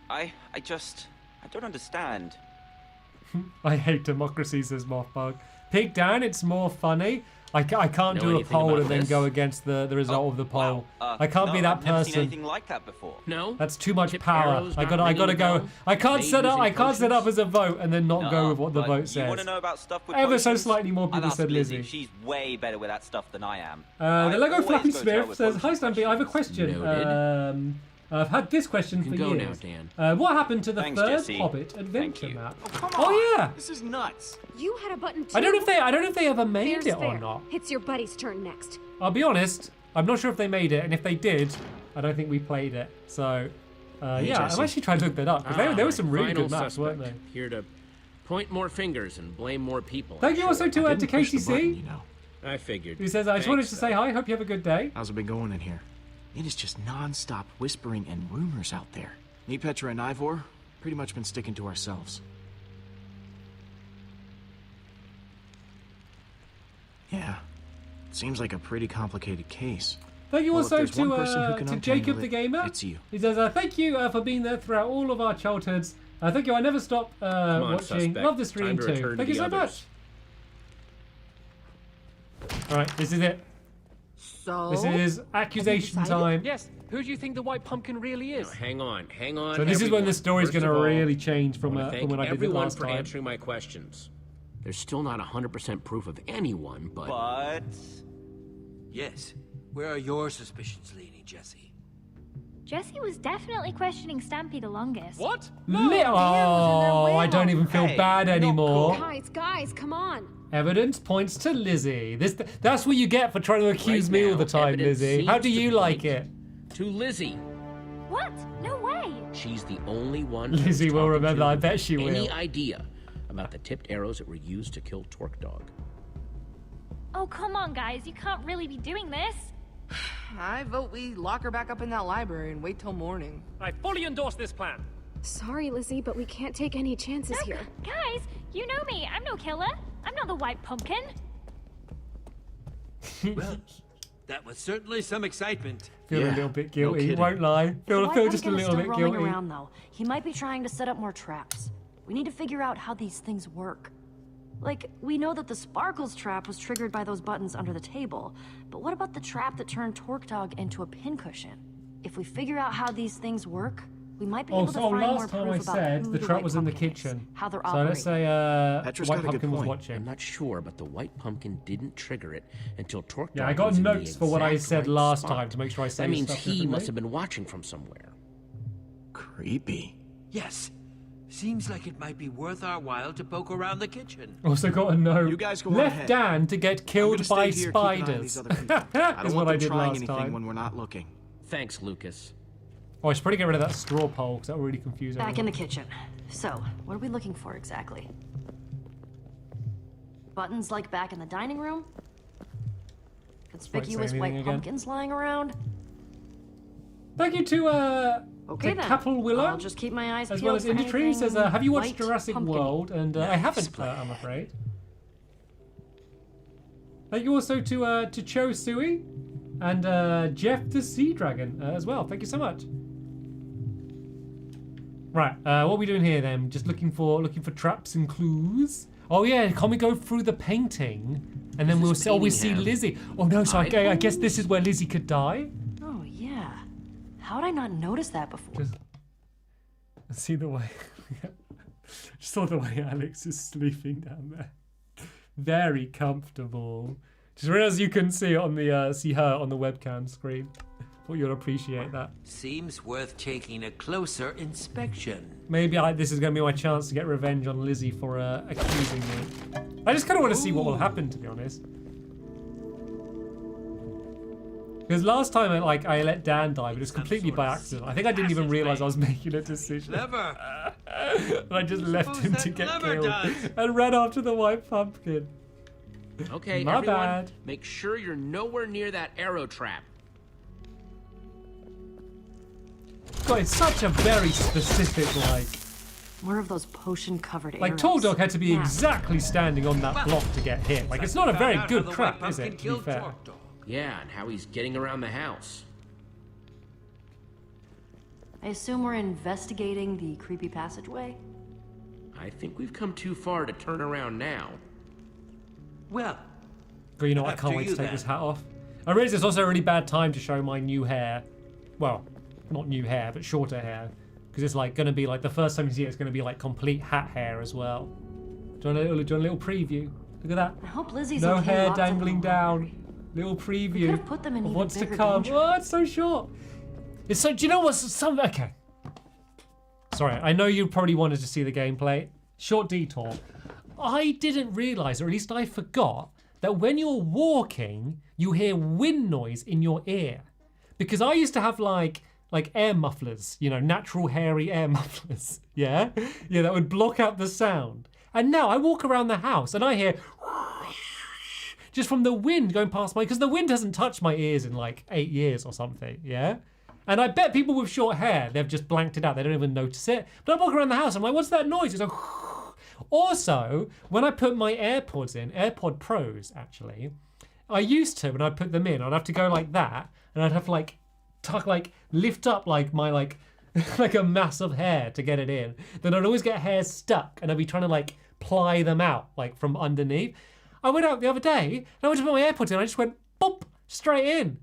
I don't understand. I hate democracy, says Mothbug. Pick Dan, it's more funny. I can't Know do a anything poll about and then this? go against the result of the poll. I can't be No, that I've never seen person. anything like that before. No? That's too much Tipped power. arrows I not gotta ringing a go. bell? I can't Made set up. using I can't set up potions? as a vote and then not go with what the but vote You want says. to know about stuff with Ever so potions? slightly more people I'll ask said Lizzie. She's way better with that stuff than I am. The I Lego always Fluffy go to her Smith with says, "Hi potion Stampy, I have a question. Noted. I've had this question You for can go years. now, Dan. What happened to the Thanks, third Jesse. Hobbit adventure you. map? Come Oh on. yeah. This is nuts. You had a button too. I don't know if they ever made Fair's it or fair. not. It's your buddy's turn next. I'll be honest. I'm not sure if they made it, and if they did, I don't think we played it. So, yeah, Jesse. I'm actually trying to look that up because there were some really good maps, weren't they? Here to point more fingers and blame more people. Thank I'm you also sure. to Didn't push the button, KCC, you know. I figured. who says, "I just wanted to say hi. Hope you have a good day." How's it been going in here? It is just non-stop whispering and rumors out there. Me, Petra, and Ivor, pretty much been sticking to ourselves. Yeah, seems like a pretty complicated case. Thank you Well, if also there's one person who can to untangle Jacob it, the Gamer. it's you. He says, "Thank you for being there throughout all of our childhoods. Thank you. I never stop on, watching. suspect. Love the stream Time to too. return to Thank you the so others. much." All right, this is it. So? This is accusation decided? time. Yes, who do you think the White Pumpkin really is? Hang on. So this is when the everyone. story's First going to of all, really change I from wanna thank when I did it everyone last for time. answering my questions. There's still not 100% proof of anyone, But Yes. Where are your suspicions leaning, Jesse? Jesse was definitely questioning Stampy the longest. What? Oh, I don't even feel Hey, bad not anymore. Guys, come on. Evidence points to Lizzie. That's what you get for trying to accuse Right me all now, the time, evidence Lizzie. How seems do to you like point it? to Lizzie. What? No way. She's the only one. Lizzie who's will talking remember, to I bet she any will. idea about the tipped arrows that were used to kill Torque Dog? Oh, come on, guys. You can't really be doing this. I vote we lock her back up in that library and wait till morning. I fully endorse this plan. Sorry, Lizzie, but we can't take any chances here. Guys, you know me. I'm no killer. I'm not the White Pumpkin. Well, that was certainly some excitement. Feel a Yeah, little bit no guilty, kidding. won't lie. Feel White just a Pumpkin is little still bit roaming guilty. around, though. He might be trying to set up more traps. We need to figure out how these things work. Like, we know that the Sparkles trap was triggered by those buttons under the table, but what about the trap that turned Torque Dog into a pincushion? If we figure out how these things work, we might be able to So find more last time I proof about said who the the trap White was in the Pumpkin is, kitchen. how they're So operating. let's say Petra's White got a good Pumpkin was point. watching. I'm not sure, but the White Pumpkin didn't trigger it until Torque Dog Yeah, I got was in the notes for what I exact said right last spot. time to make sure I say That means stuff he differently. must have been watching from somewhere. Creepy. Yes. Seems like it might be worth our while to poke around the kitchen. Also got a note. You guys go on Left ahead. Dan to get I'm killed gonna by stay here, keep an eye on spiders. these other people. I Is don't what want I them did trying last anything time. when we're not looking. Thanks, Lucas. Oh, I should probably get rid of that straw poll because that will really confuse Back in everyone. the kitchen. So, what are we looking for exactly? Buttons like back in the dining room? Conspicuous anything white again. pumpkins lying around? Thank you to Okay then. Capel Willow, I'll just keep my eyes as peeled well as for Industry. anything Says, have you watched white Jurassic pumpkin-y. World? And I haven't, I'm afraid. Thank you also to Cho Sui and Jeff the Sea Dragon as well. Thank you so much. Right, what are we doing here then? Just looking for traps and clues. Oh yeah, can't we go through the painting? And then we'll see, oh, we see painting have Lizzie. Oh no, so I guess this is where Lizzie could die? Oh, yeah. How'd I not notice that before? Just see the way, just saw the way Alex is sleeping down there. Very comfortable. Just realized you couldn't see it on the, see her on the webcam screen. Thought you'd appreciate that. Seems worth taking a closer inspection. Maybe this is going to be my chance to get revenge on Lizzie for accusing me. I just kind of want to see what will happen, to be honest. Because last time I let Dan die, but it was completely by accident. I think I didn't even realize I was making a decision. Clever. And I just left him to get clever killed does. and ran after the white pumpkin. Okay, My everyone, bad. make sure you're nowhere near that arrow trap. God, it's such a very specific, like... More of those potion-covered Like, arrows. Tall Dog had to be Yeah. exactly standing on that block to get hit. Like, it's not a very good trap, is it, to be fair? Yeah, and how he's getting around the house. I assume we're investigating the creepy passageway? I think we've come too far to turn around now. Well, But you know, I after can't wait to you take then. this hat off. I realize it's also a really bad time to show my new hair. Well, not new hair, but shorter hair. Because it's like going to be like, the first time you see it, it's going to be like complete hat hair as well. Do you want a little preview? Look at that. I hope Lizzie's No okay hair locked up in the dangling library. down. Little preview We could've put them in of even what's to bigger come. danger. Oh, it's so short. It's so, do you know what's some, okay. Sorry, I know you probably wanted to see the gameplay. Short detour. I didn't realize, or at least I forgot, that when you're walking, you hear wind noise in your ear. Because I used to have like air mufflers, you know, natural hairy air mufflers, yeah? Yeah, that would block out the sound. And now I walk around the house and I hear just from the wind going past because the wind hasn't touched my ears in like 8 years or something, yeah? And I bet people with short hair, they've just blanked it out. They don't even notice it. But I walk around the house, I'm like, what's that noise? It's like, also, when I put my AirPods in, AirPod Pros actually, I used to, when I put them in, I'd have to go like that, and I'd have to like, lift up like my like a mass of hair to get it in. Then I'd always get hair stuck, and I'd be trying to like ply them out like from underneath. I went out the other day, and I went to put my AirPods in, I just went, boop, straight in.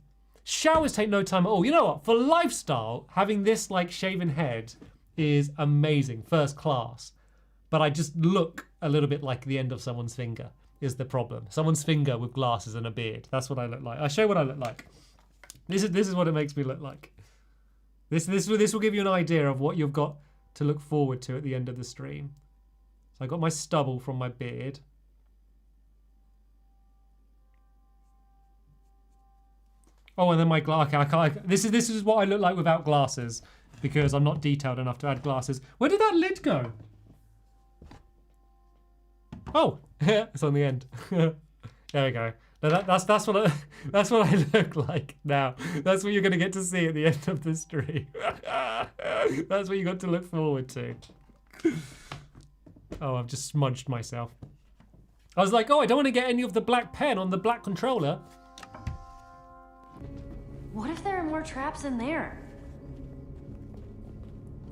Showers take no time at all. You know what? For lifestyle, having this like shaven head is amazing, first class. But I just look a little bit like the end of someone's finger is the problem. Someone's finger with glasses and a beard. That's what I look like. I show what I look like. This is what it makes me look like. This will give you an idea of what you've got to look forward to at the end of the stream. So I got my stubble from my beard. Oh, and then my okay, I can't. This is what I look like without glasses because I'm not detailed enough to add glasses. Where did that lid go? Oh, it's on the end. There we go. Now that's what I look like now. That's what you're gonna get to see at the end of the stream. That's what you got to look forward to. Oh, I've just smudged myself. I was like, oh, I don't want to get any of the black pen on the black controller. What if there are more traps in there?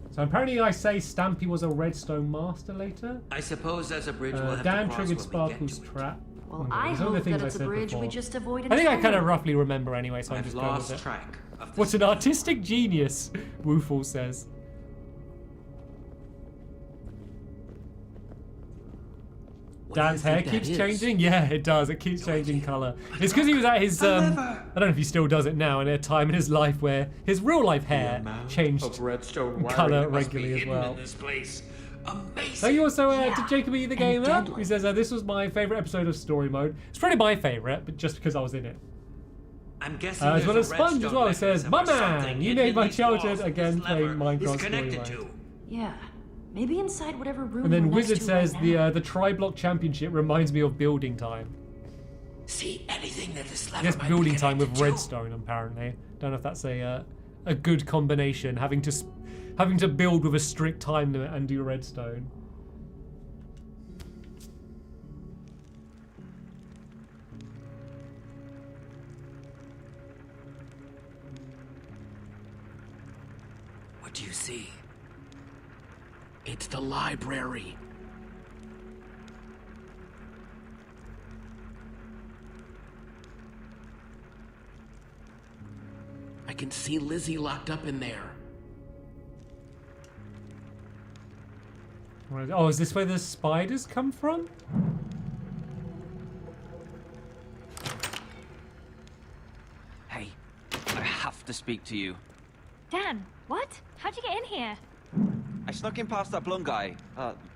So apparently I say Stampy was a redstone master later. I suppose as a bridge we'll have Dan to cross triggered when we get Sparkle's to it. trap. Well, Okay, I there's other hope things that I it's a said bridge we before. just avoid. I think I kind of roughly remember anyway, so I'm I've just going with lost it. track of What's an artistic genius? Woofle says. Dan's hair keeps changing? Yeah, it does. It keeps changing colour. It's because he was at his, I don't know if he still does it now, in a time in his life where his real life hair changed colour regularly as well. Thank you also to Jacob E. the Gamer, who says, this was my favourite episode of Story Mode. It's probably my favourite, but just because I was in it. I'm guessing As well as there's a Sponge as redstone well, it says, mechanism my or man, something you hidden made my in these childhood walls again this playing lever Minecraft is connected Story to. Mode. Yeah, maybe inside whatever room. And then we're next Wizard to says right the Tri-Block Championship reminds me of building time. See anything that this I lever guess might building be time with connected to? redstone apparently. Don't know if that's a good combination, having to build with a strict time limit and do redstone. What do you see? It's the library. can see Lizzie locked up in there. Oh, is this where the spiders come from? Hey, I have to speak to you. Dan, what? How'd you get in here? I snuck in past that blonde guy,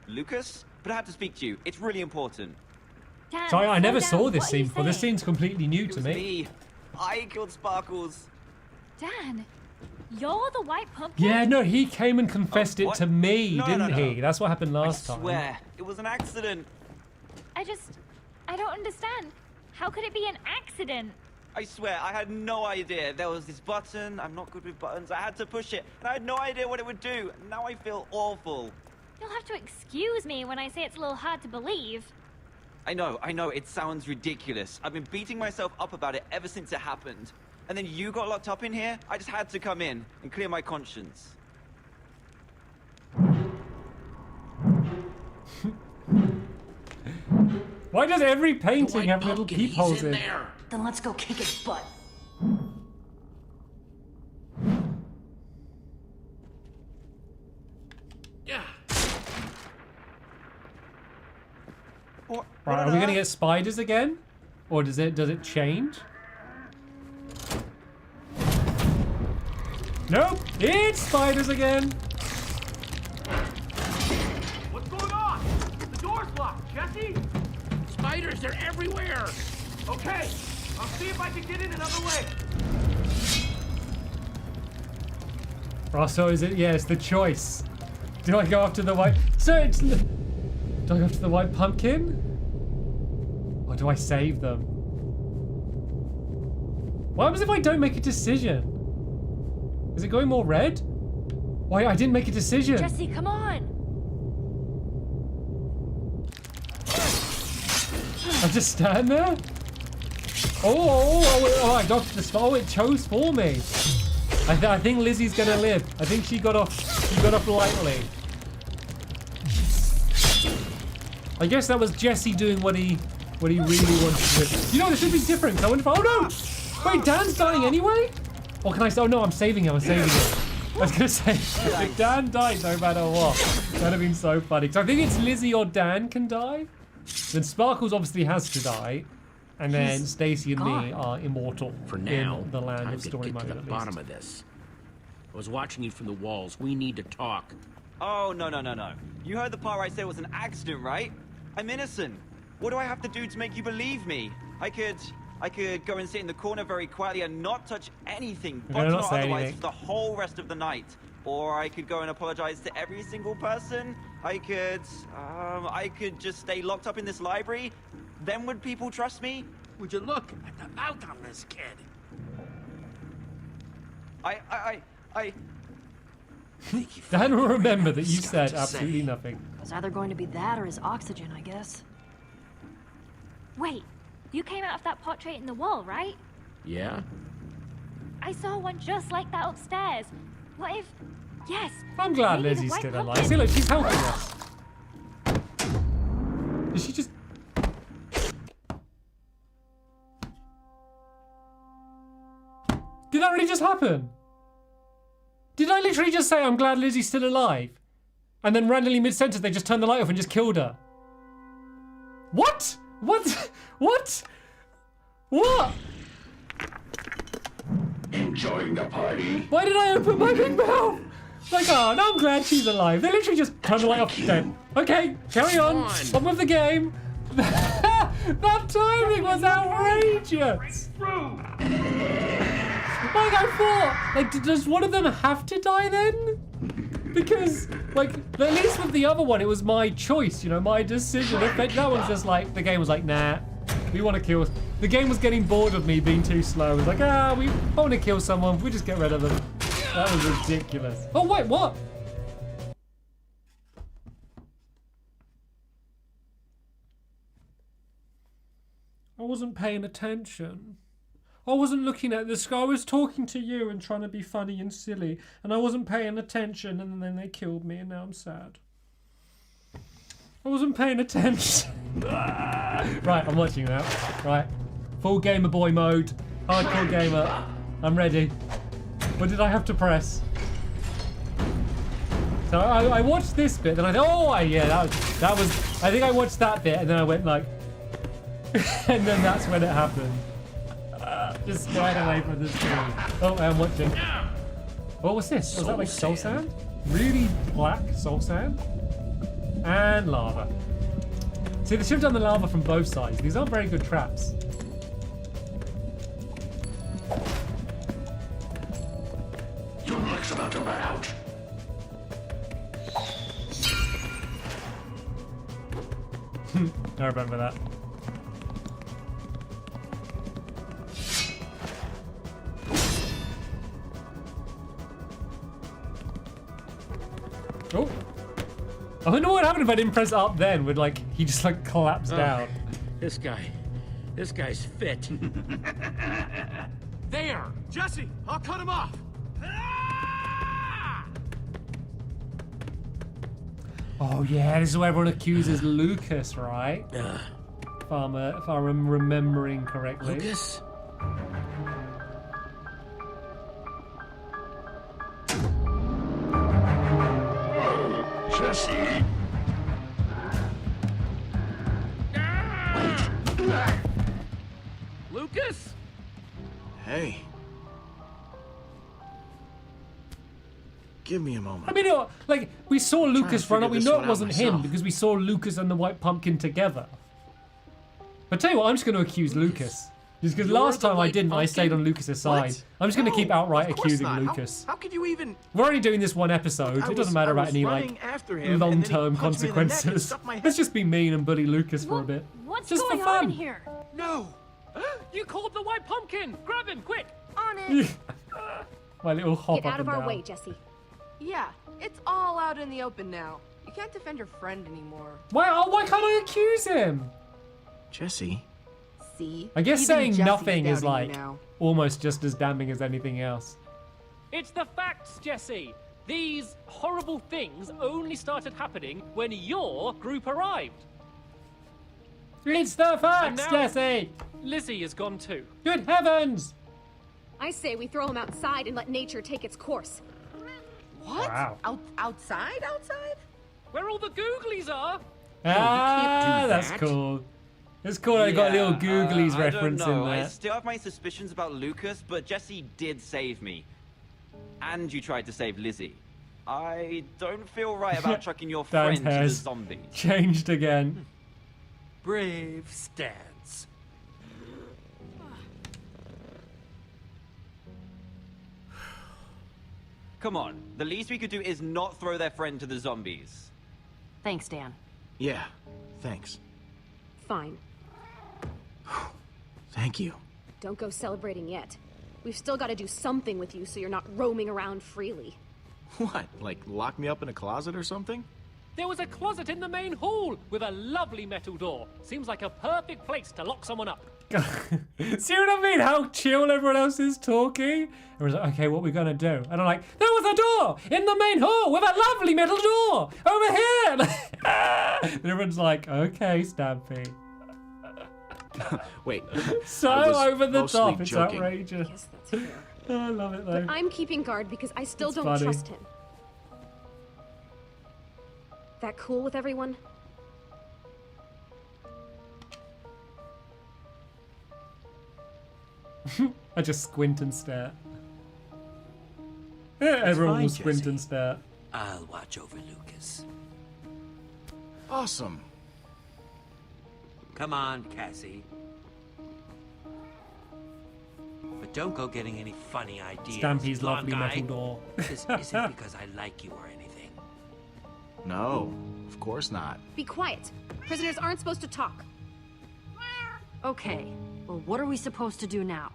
Lucas, but I had to speak to you. It's really important. Dan, Sorry, I never slow down. saw this What are you scene before. This saying? scene's completely new It to was me. me. I killed Sparkles. Dan, you're the white pumpkin? Yeah, no, he came and confessed it what? to me, No, didn't no, no. he? That's what happened last I time. swear, it was an accident. I don't understand. How could it be an accident? I swear, I had no idea. There was this button. I'm not good with buttons. I had to push it, and I had no idea what it would do. Now I feel awful. You'll have to excuse me when I say it's a little hard to believe. I know, it sounds ridiculous. I've been beating myself up about it ever since it happened. And then you got locked up in here. I just had to come in and clear my conscience. Why does every painting have little Pumpkin, he's peepholes in in? there. Then let's go kick his butt. Yeah. Right, are we gonna get spiders again? Or does it change? Nope, it's spiders again. What's going on? The door's locked, Jesse! Spiders, they're everywhere! Okay, I'll see if I can get in another way. Oh, so is it? Yeah, it's the choice. Do I go after the white? So it's. Do I go after the white pumpkin? Or do I save them? What happens if I don't make a decision? Is it going more red? Why, I didn't make a decision. Jesse, come on! I just stand there? Oh, I dodged the spot. Oh, it chose for me. I think Lizzie's gonna live. I think she got off lightly. I guess that was Jesse doing what he really wanted to do. You know, this should be different. I wonder if, oh no! Wait, Dan's dying anyway? Or can I say, oh no, I'm saving him, I was gonna say, if Dan died no matter what, that'd have been so funny. Because I think it's Lizzie or Dan can die. Then Sparkles obviously has to die. And then Stacy and me are immortal For now, in the land time of to story get to mode the at bottom least. of this. I was watching you from the walls. We need to talk. Oh, no. You heard the part where I said it was an accident, right? I'm innocent. What do I have to do to make you believe me? I could go and sit in the corner very quietly and not touch anything, but not not say otherwise anything. for the whole rest of the night. Or I could go and apologize to every single person. I could just stay locked up in this library. Then would people trust me? Would you look at the mouth on this kid? I Dan will remember that you said to absolutely say. nothing. It's either going to be that or his oxygen, I guess. Wait, you came out of that portrait in the wall, right? Yeah? I saw one just like that upstairs. What if... Yes. I'm glad maybe the Lizzie's white still pumpkin- alive. See, look, she's helping us. Is she just... Did that really just happen? Did I literally just say I'm glad Lizzie's still alive? And then randomly mid-sentence they just turned the light off and just killed her? What? What? What? What? Enjoying the party? Why did I open my big mouth? Like, oh, no, I'm glad she's alive. They literally just turned the light off dead. Okay, carry on. On with the game. That timing was outrageous. Like, I thought, like, does one of them have to die then? Because, like, at least with the other one, it was my choice, you know, my decision. That one's just like, the game was like, nah, we want to kill. The game was getting bored of me being too slow. It was like, I want to kill someone. We just get rid of them. That was ridiculous. Oh, wait, what? I wasn't paying attention. I wasn't looking at this guy. I was talking to you and trying to be funny and silly, and I wasn't paying attention, and then they killed me, and now I'm sad. I wasn't paying attention. Right, I'm watching now. Right. Full gamer boy mode. Hardcore gamer. I'm ready. What did I have to press? So I watched this bit, and I thought, oh yeah, that was. I think I watched that bit, and then I went like, and then that's when it happened. Just scared away from the screen. Oh, I'm watching. What was this? Was that like soul sand? Really black soul sand? And lava. See, they should have done the lava from both sides. These aren't very good traps. Your luck's about to run out. I remember that. Oh. I wonder what happened if I didn't press up then. Would like he just like collapse down? This guy's fit. There! Jesse, I'll cut him off! Oh yeah, this is where everyone accuses Lucas, right? If I'm remembering correctly. Lucas? Jesse. Lucas? Hey. Give me a moment. I mean, like we saw Lucas run up. We figure know this it one out wasn't him myself. because we saw Lucas and the White Pumpkin together. But tell you what, I'm just going to accuse Lucas. Just because last the time I White didn't, I stayed Pumpkin? on Lucas's side. What? I'm just going to No, keep outright of course accusing not. Lucas. How could you even? We're only doing this one episode. I It doesn't was- matter I about was any running like after him, and then he long-term punched me in the neck and consequences. stuck my head- Let's just be mean and bully Lucas for a bit. What's Just going for fun. on in here? No! You called the White Pumpkin! Grab him, quick! On it. My little hop Get up out of and our down. way, Jesse. Yeah, it's all out in the open now. You can't defend your friend anymore. Why can't I accuse him? Jesse. See? I guess Even saying Jesse's nothing is doubting you like now. almost just as damning as anything else. It's the facts, Jesse! These horrible things only started happening when your group arrived. It's the And facts, now Jesse! Lizzie is gone too. Good heavens! I say we throw him outside and let nature take its course. What? Wow. Outside? Outside? Where all the googlies are! Ah, do that's that. cool. It's cool. I got a little Googlies reference I don't in know. I there. still have my suspicions about Lucas, but Jesse did save me. And you tried to save Lizzie. I don't feel right about chucking your Dan's friend to the hair's zombies. changed again. Brave stance. Come on, the least we could do is not throw their friend to the zombies. Thanks, Dan. Yeah. Thanks. Fine. Thank you. Don't go celebrating yet. We've still got to do something with you so you're not roaming around freely. What? Like lock me up in a closet or something? There was a closet in the main hall with a lovely metal door. Seems like a perfect place to lock someone up. See what I mean? How chill everyone else is talking? Everyone's like, okay, what are we gonna do? And I'm like, there was a door in the main hall with a lovely metal door over here. And everyone's like, okay, Stampy. Wait. So I was over the mostly top, it's joking. outrageous. Yes, that's fair. Oh, I love it though. I'm keeping guard because I still It's don't funny. trust him. That cool with everyone? I just squint and stare. Yeah, everyone fine, will squint Jesse. and stare. I'll watch over Lucas. Awesome. Come on, Cassie. But don't go getting any funny ideas. Stampy's long lovely guy. metal door. This isn't because I like you or anything. No, of course not. Be quiet. Prisoners aren't supposed to talk. Okay, well, what are we supposed to do now?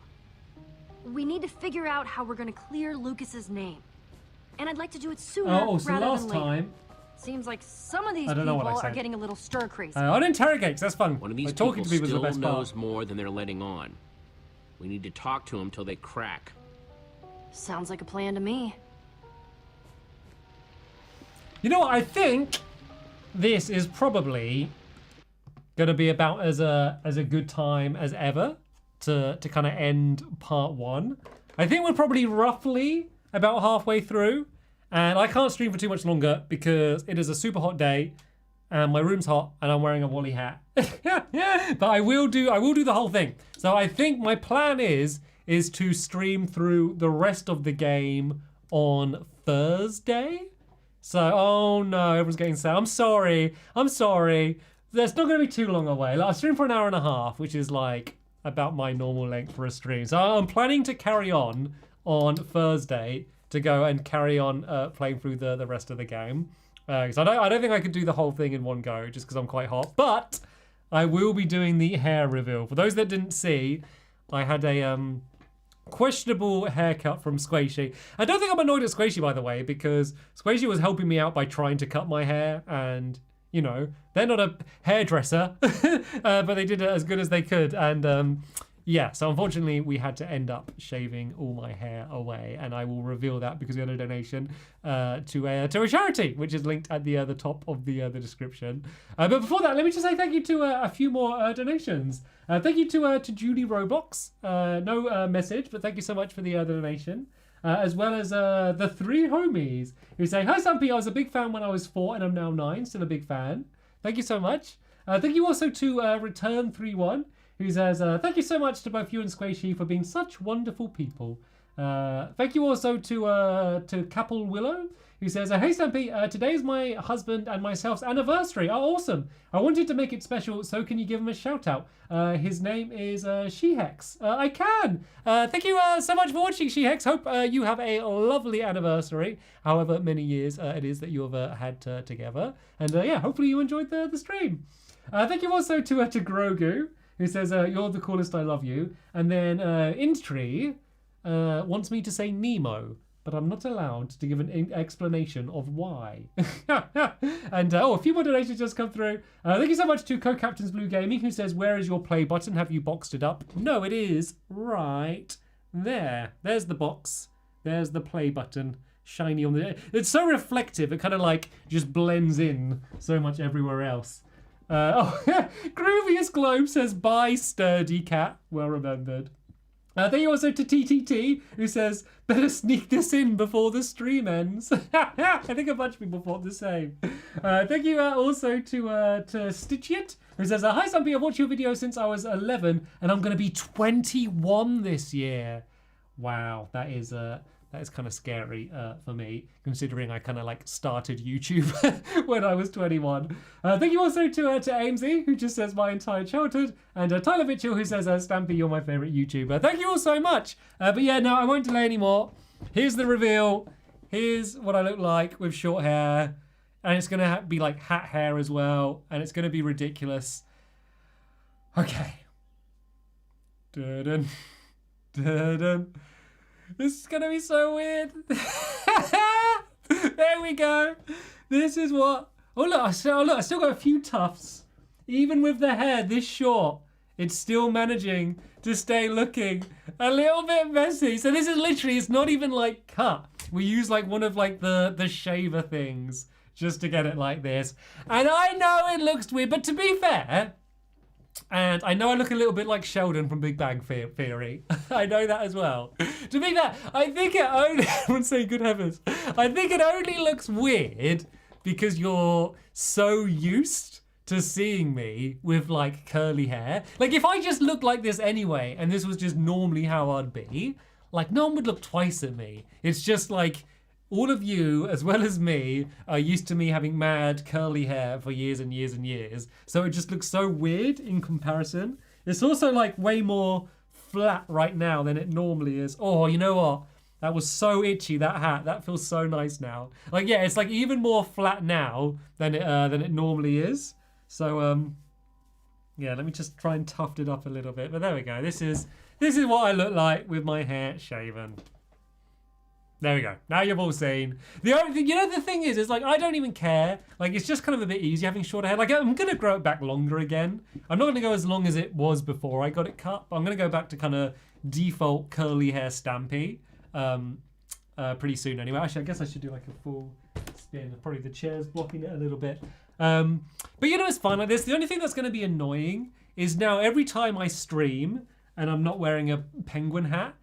We need to figure out how we're gonna clear Lucas's name. And I'd like to do it sooner Oh, so rather last than later. time Seems like some of these I don't know people what I are said. getting a little stir crazy. I'll interrogate, 'cause that's fun. One of these Like, talking to people is the still best knows part. more than they're letting on. We need to talk to them till they crack. Sounds like a plan to me. You know what? I think this is probably gonna be about as a good time as ever to kind of end part one. I think we're probably roughly about halfway through, and I can't stream for too much longer because it is a super hot day, and my room's hot, and I'm wearing a Wally hat. But I will do the whole thing. So I think my plan is to stream through the rest of the game on Thursday. So, oh no, everyone's getting sad. I'm sorry. That's not going to be too long away. Like, I'll stream for an hour and a half, which is like about my normal length for a stream. So I'm planning to carry on Thursday to go and carry on playing through the rest of the game. Because I don't think I could do the whole thing in one go, just because I'm quite hot. But I will be doing the hair reveal. For those that didn't see, I had a questionable haircut from Squishy. I don't think I'm annoyed at Squishy, by the way, because Squishy was helping me out by trying to cut my hair, and you know, they're not a hairdresser, but they did it as good as they could. And yeah, so unfortunately we had to end up shaving all my hair away, and I will reveal that because we had a donation to a charity, which is linked at the top of the description. But before that, let me just say thank you to a few more donations. Thank you to Julie Roblox. No message, but thank you so much for the donation. As well as the three homies who say, "Hi Stampy, I was a big fan when I was 4 and I'm now 9, still a big fan." Thank you so much. Thank you also to Return31, who says, "Thank you so much to both you and Squishy for being such wonderful people." Thank you also to Capel Willow, who says, "Hey Stampy, today is my husband and myself's anniversary. Oh, awesome. I wanted to make it special, so can you give him a shout out? His name is Shehex." I can. Thank you so much for watching, Shehex. Hope you have a lovely anniversary, however many years it is that you have had together. And yeah, hopefully you enjoyed the stream. Thank you also to Grogu, who says, "You're the coolest, I love you." And then Intree wants me to say Nemo, but I'm not allowed to give an explanation of why. And a few more donations just come through. Thank you so much to Co-Captains Blue Gaming, who says, "Where is your play button? Have you boxed it up?" No, it is right there. There's the box. There's the play button. Shiny on the... It's so reflective, it kind of like just blends in so much everywhere else. Grooviest Globe says, "Bye, sturdy cat." Well remembered. Thank you also to TTT, who says, "Better sneak this in before the stream ends." I think a bunch of people thought the same. Thank you also to Stitchiot, who says, "Hi Stampy, I've watched your video since I was 11, and I'm going to be 21 this year." Wow, that is kind of scary for me, considering I kind of like started YouTube when I was 21. Thank you also to Amesy, who just says, "My entire childhood," and Tyler Mitchell, who says, "Stampy, you're my favorite YouTuber." Thank you all so much. But yeah, no, I won't delay anymore. Here's the reveal. Here's what I look like with short hair, and it's gonna be like hat hair as well, and it's gonna be ridiculous. Okay. Dun-dun. Dun-dun. This is gonna be so weird. There we go. This is what... Oh look, I still got a few tufts. Even with the hair this short, it's still managing to stay looking a little bit messy. So this is literally, it's not even like cut. We use like one of like the shaver things just to get it like this. And I know it looks weird, but to be fair, and I know I look a little bit like Sheldon from Big Bang Theory. I know that as well. To be fair, I think it only... Everyone's saying good heavens. I think it only looks weird because you're so used to seeing me with like curly hair. Like if I just looked like this anyway, and this was just normally how I'd be, like no one would look twice at me. It's just like... All of you, as well as me, are used to me having mad curly hair for years and years and years. So it just looks so weird in comparison. It's also like way more flat right now than it normally is. Oh, you know what? That was so itchy, that hat. That feels so nice now. Like, yeah, it's like even more flat now than it normally is. So, yeah, let me just try and tuft it up a little bit. But there we go. This is what I look like with my hair shaven. There we go. Now you've all seen. The only thing, you know, the thing is like, I don't even care. Like, it's just kind of a bit easy having shorter hair. Like, I'm going to grow it back longer again. I'm not going to go as long as it was before I got it cut. But I'm going to go back to kind of default curly hair Stampy pretty soon anyway. Actually, I guess I should do like a full spin. Probably the chair's blocking it a little bit. But you know, it's fine like this. The only thing that's going to be annoying is now every time I stream and I'm not wearing a penguin hat,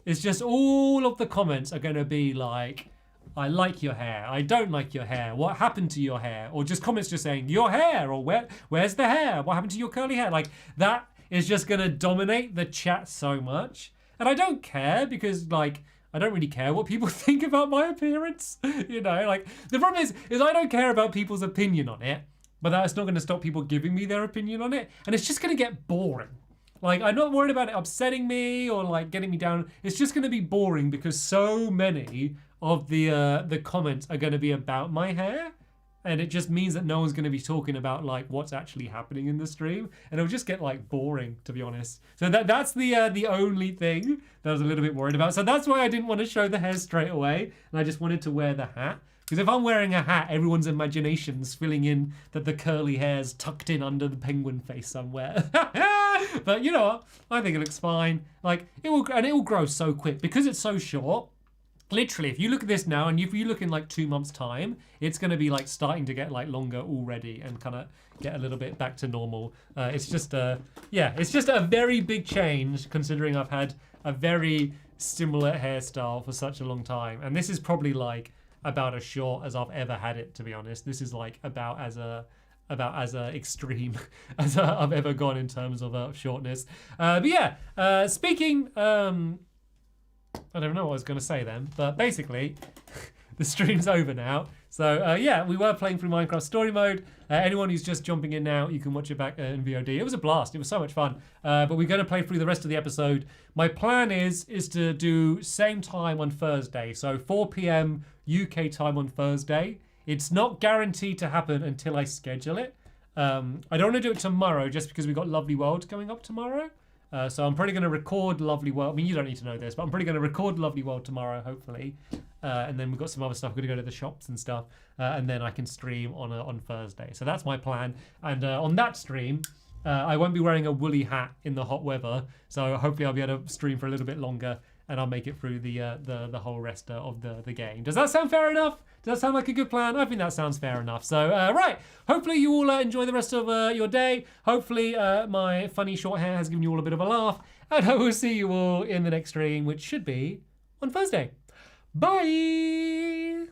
It's just all of the comments are going to be like, I like your hair, I don't like your hair, what happened to your hair? Or just comments just saying, your hair, or where's the hair? What happened to your curly hair? Like, that is just going to dominate the chat so much. And I don't care because, like, I don't really care what people think about my appearance. You know, like, the problem is I don't care about people's opinion on it, but that's not going to stop people giving me their opinion on it. And it's just going to get boring. Like, I'm not worried about it upsetting me or, like, getting me down. It's just going to be boring because so many of the comments are going to be about my hair. And it just means that no one's going to be talking about, like, what's actually happening in the stream. And it'll just get, like, boring, to be honest. So that's the only thing that I was a little bit worried about. So that's why I didn't want to show the hair straight away. And I just wanted to wear the hat. Because if I'm wearing a hat, everyone's imagination's filling in that the curly hair's tucked in under the penguin face somewhere. But you know what? I think it looks fine. Like, it will grow so quick. Because it's so short, literally, if you look at this now and if you look in like 2 months' time, it's going to be like starting to get like longer already and kind of get a little bit back to normal. It's just it's just a very big change considering I've had a very similar hairstyle for such a long time. And this is probably like about as short as I've ever had it, to be honest. This is like about as extreme as I've ever gone in terms of shortness. But yeah, speaking... I don't know what I was going to say then, but basically, the stream's over now. So yeah, we were playing through Minecraft Story Mode. Anyone who's just jumping in now, you can watch it back in VOD. It was a blast. It was so much fun. But we're going to play through the rest of the episode. My plan is to do same time on Thursday. So 4 p.m. UK time on Thursday. It's not guaranteed to happen until I schedule it. I don't want to do it tomorrow just because we've got Lovely World coming up tomorrow. So I'm probably going to record Lovely World. I mean, you don't need to know this, but I'm probably going to record Lovely World tomorrow, hopefully. And then we've got some other stuff. We're going to go to the shops and stuff. And then I can stream on Thursday. So that's my plan. And on that stream, I won't be wearing a woolly hat in the hot weather. So hopefully I'll be able to stream for a little bit longer. And I'll make it through the whole rest of the game. Does that sound fair enough? Does that sound like a good plan? I think that sounds fair enough. So, right. Hopefully you all enjoy the rest of your day. Hopefully my funny short hair has given you all a bit of a laugh. And I will see you all in the next stream, which should be on Thursday. Bye!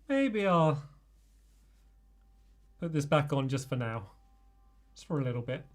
Maybe I'll put this back on just for now. Just for a little bit.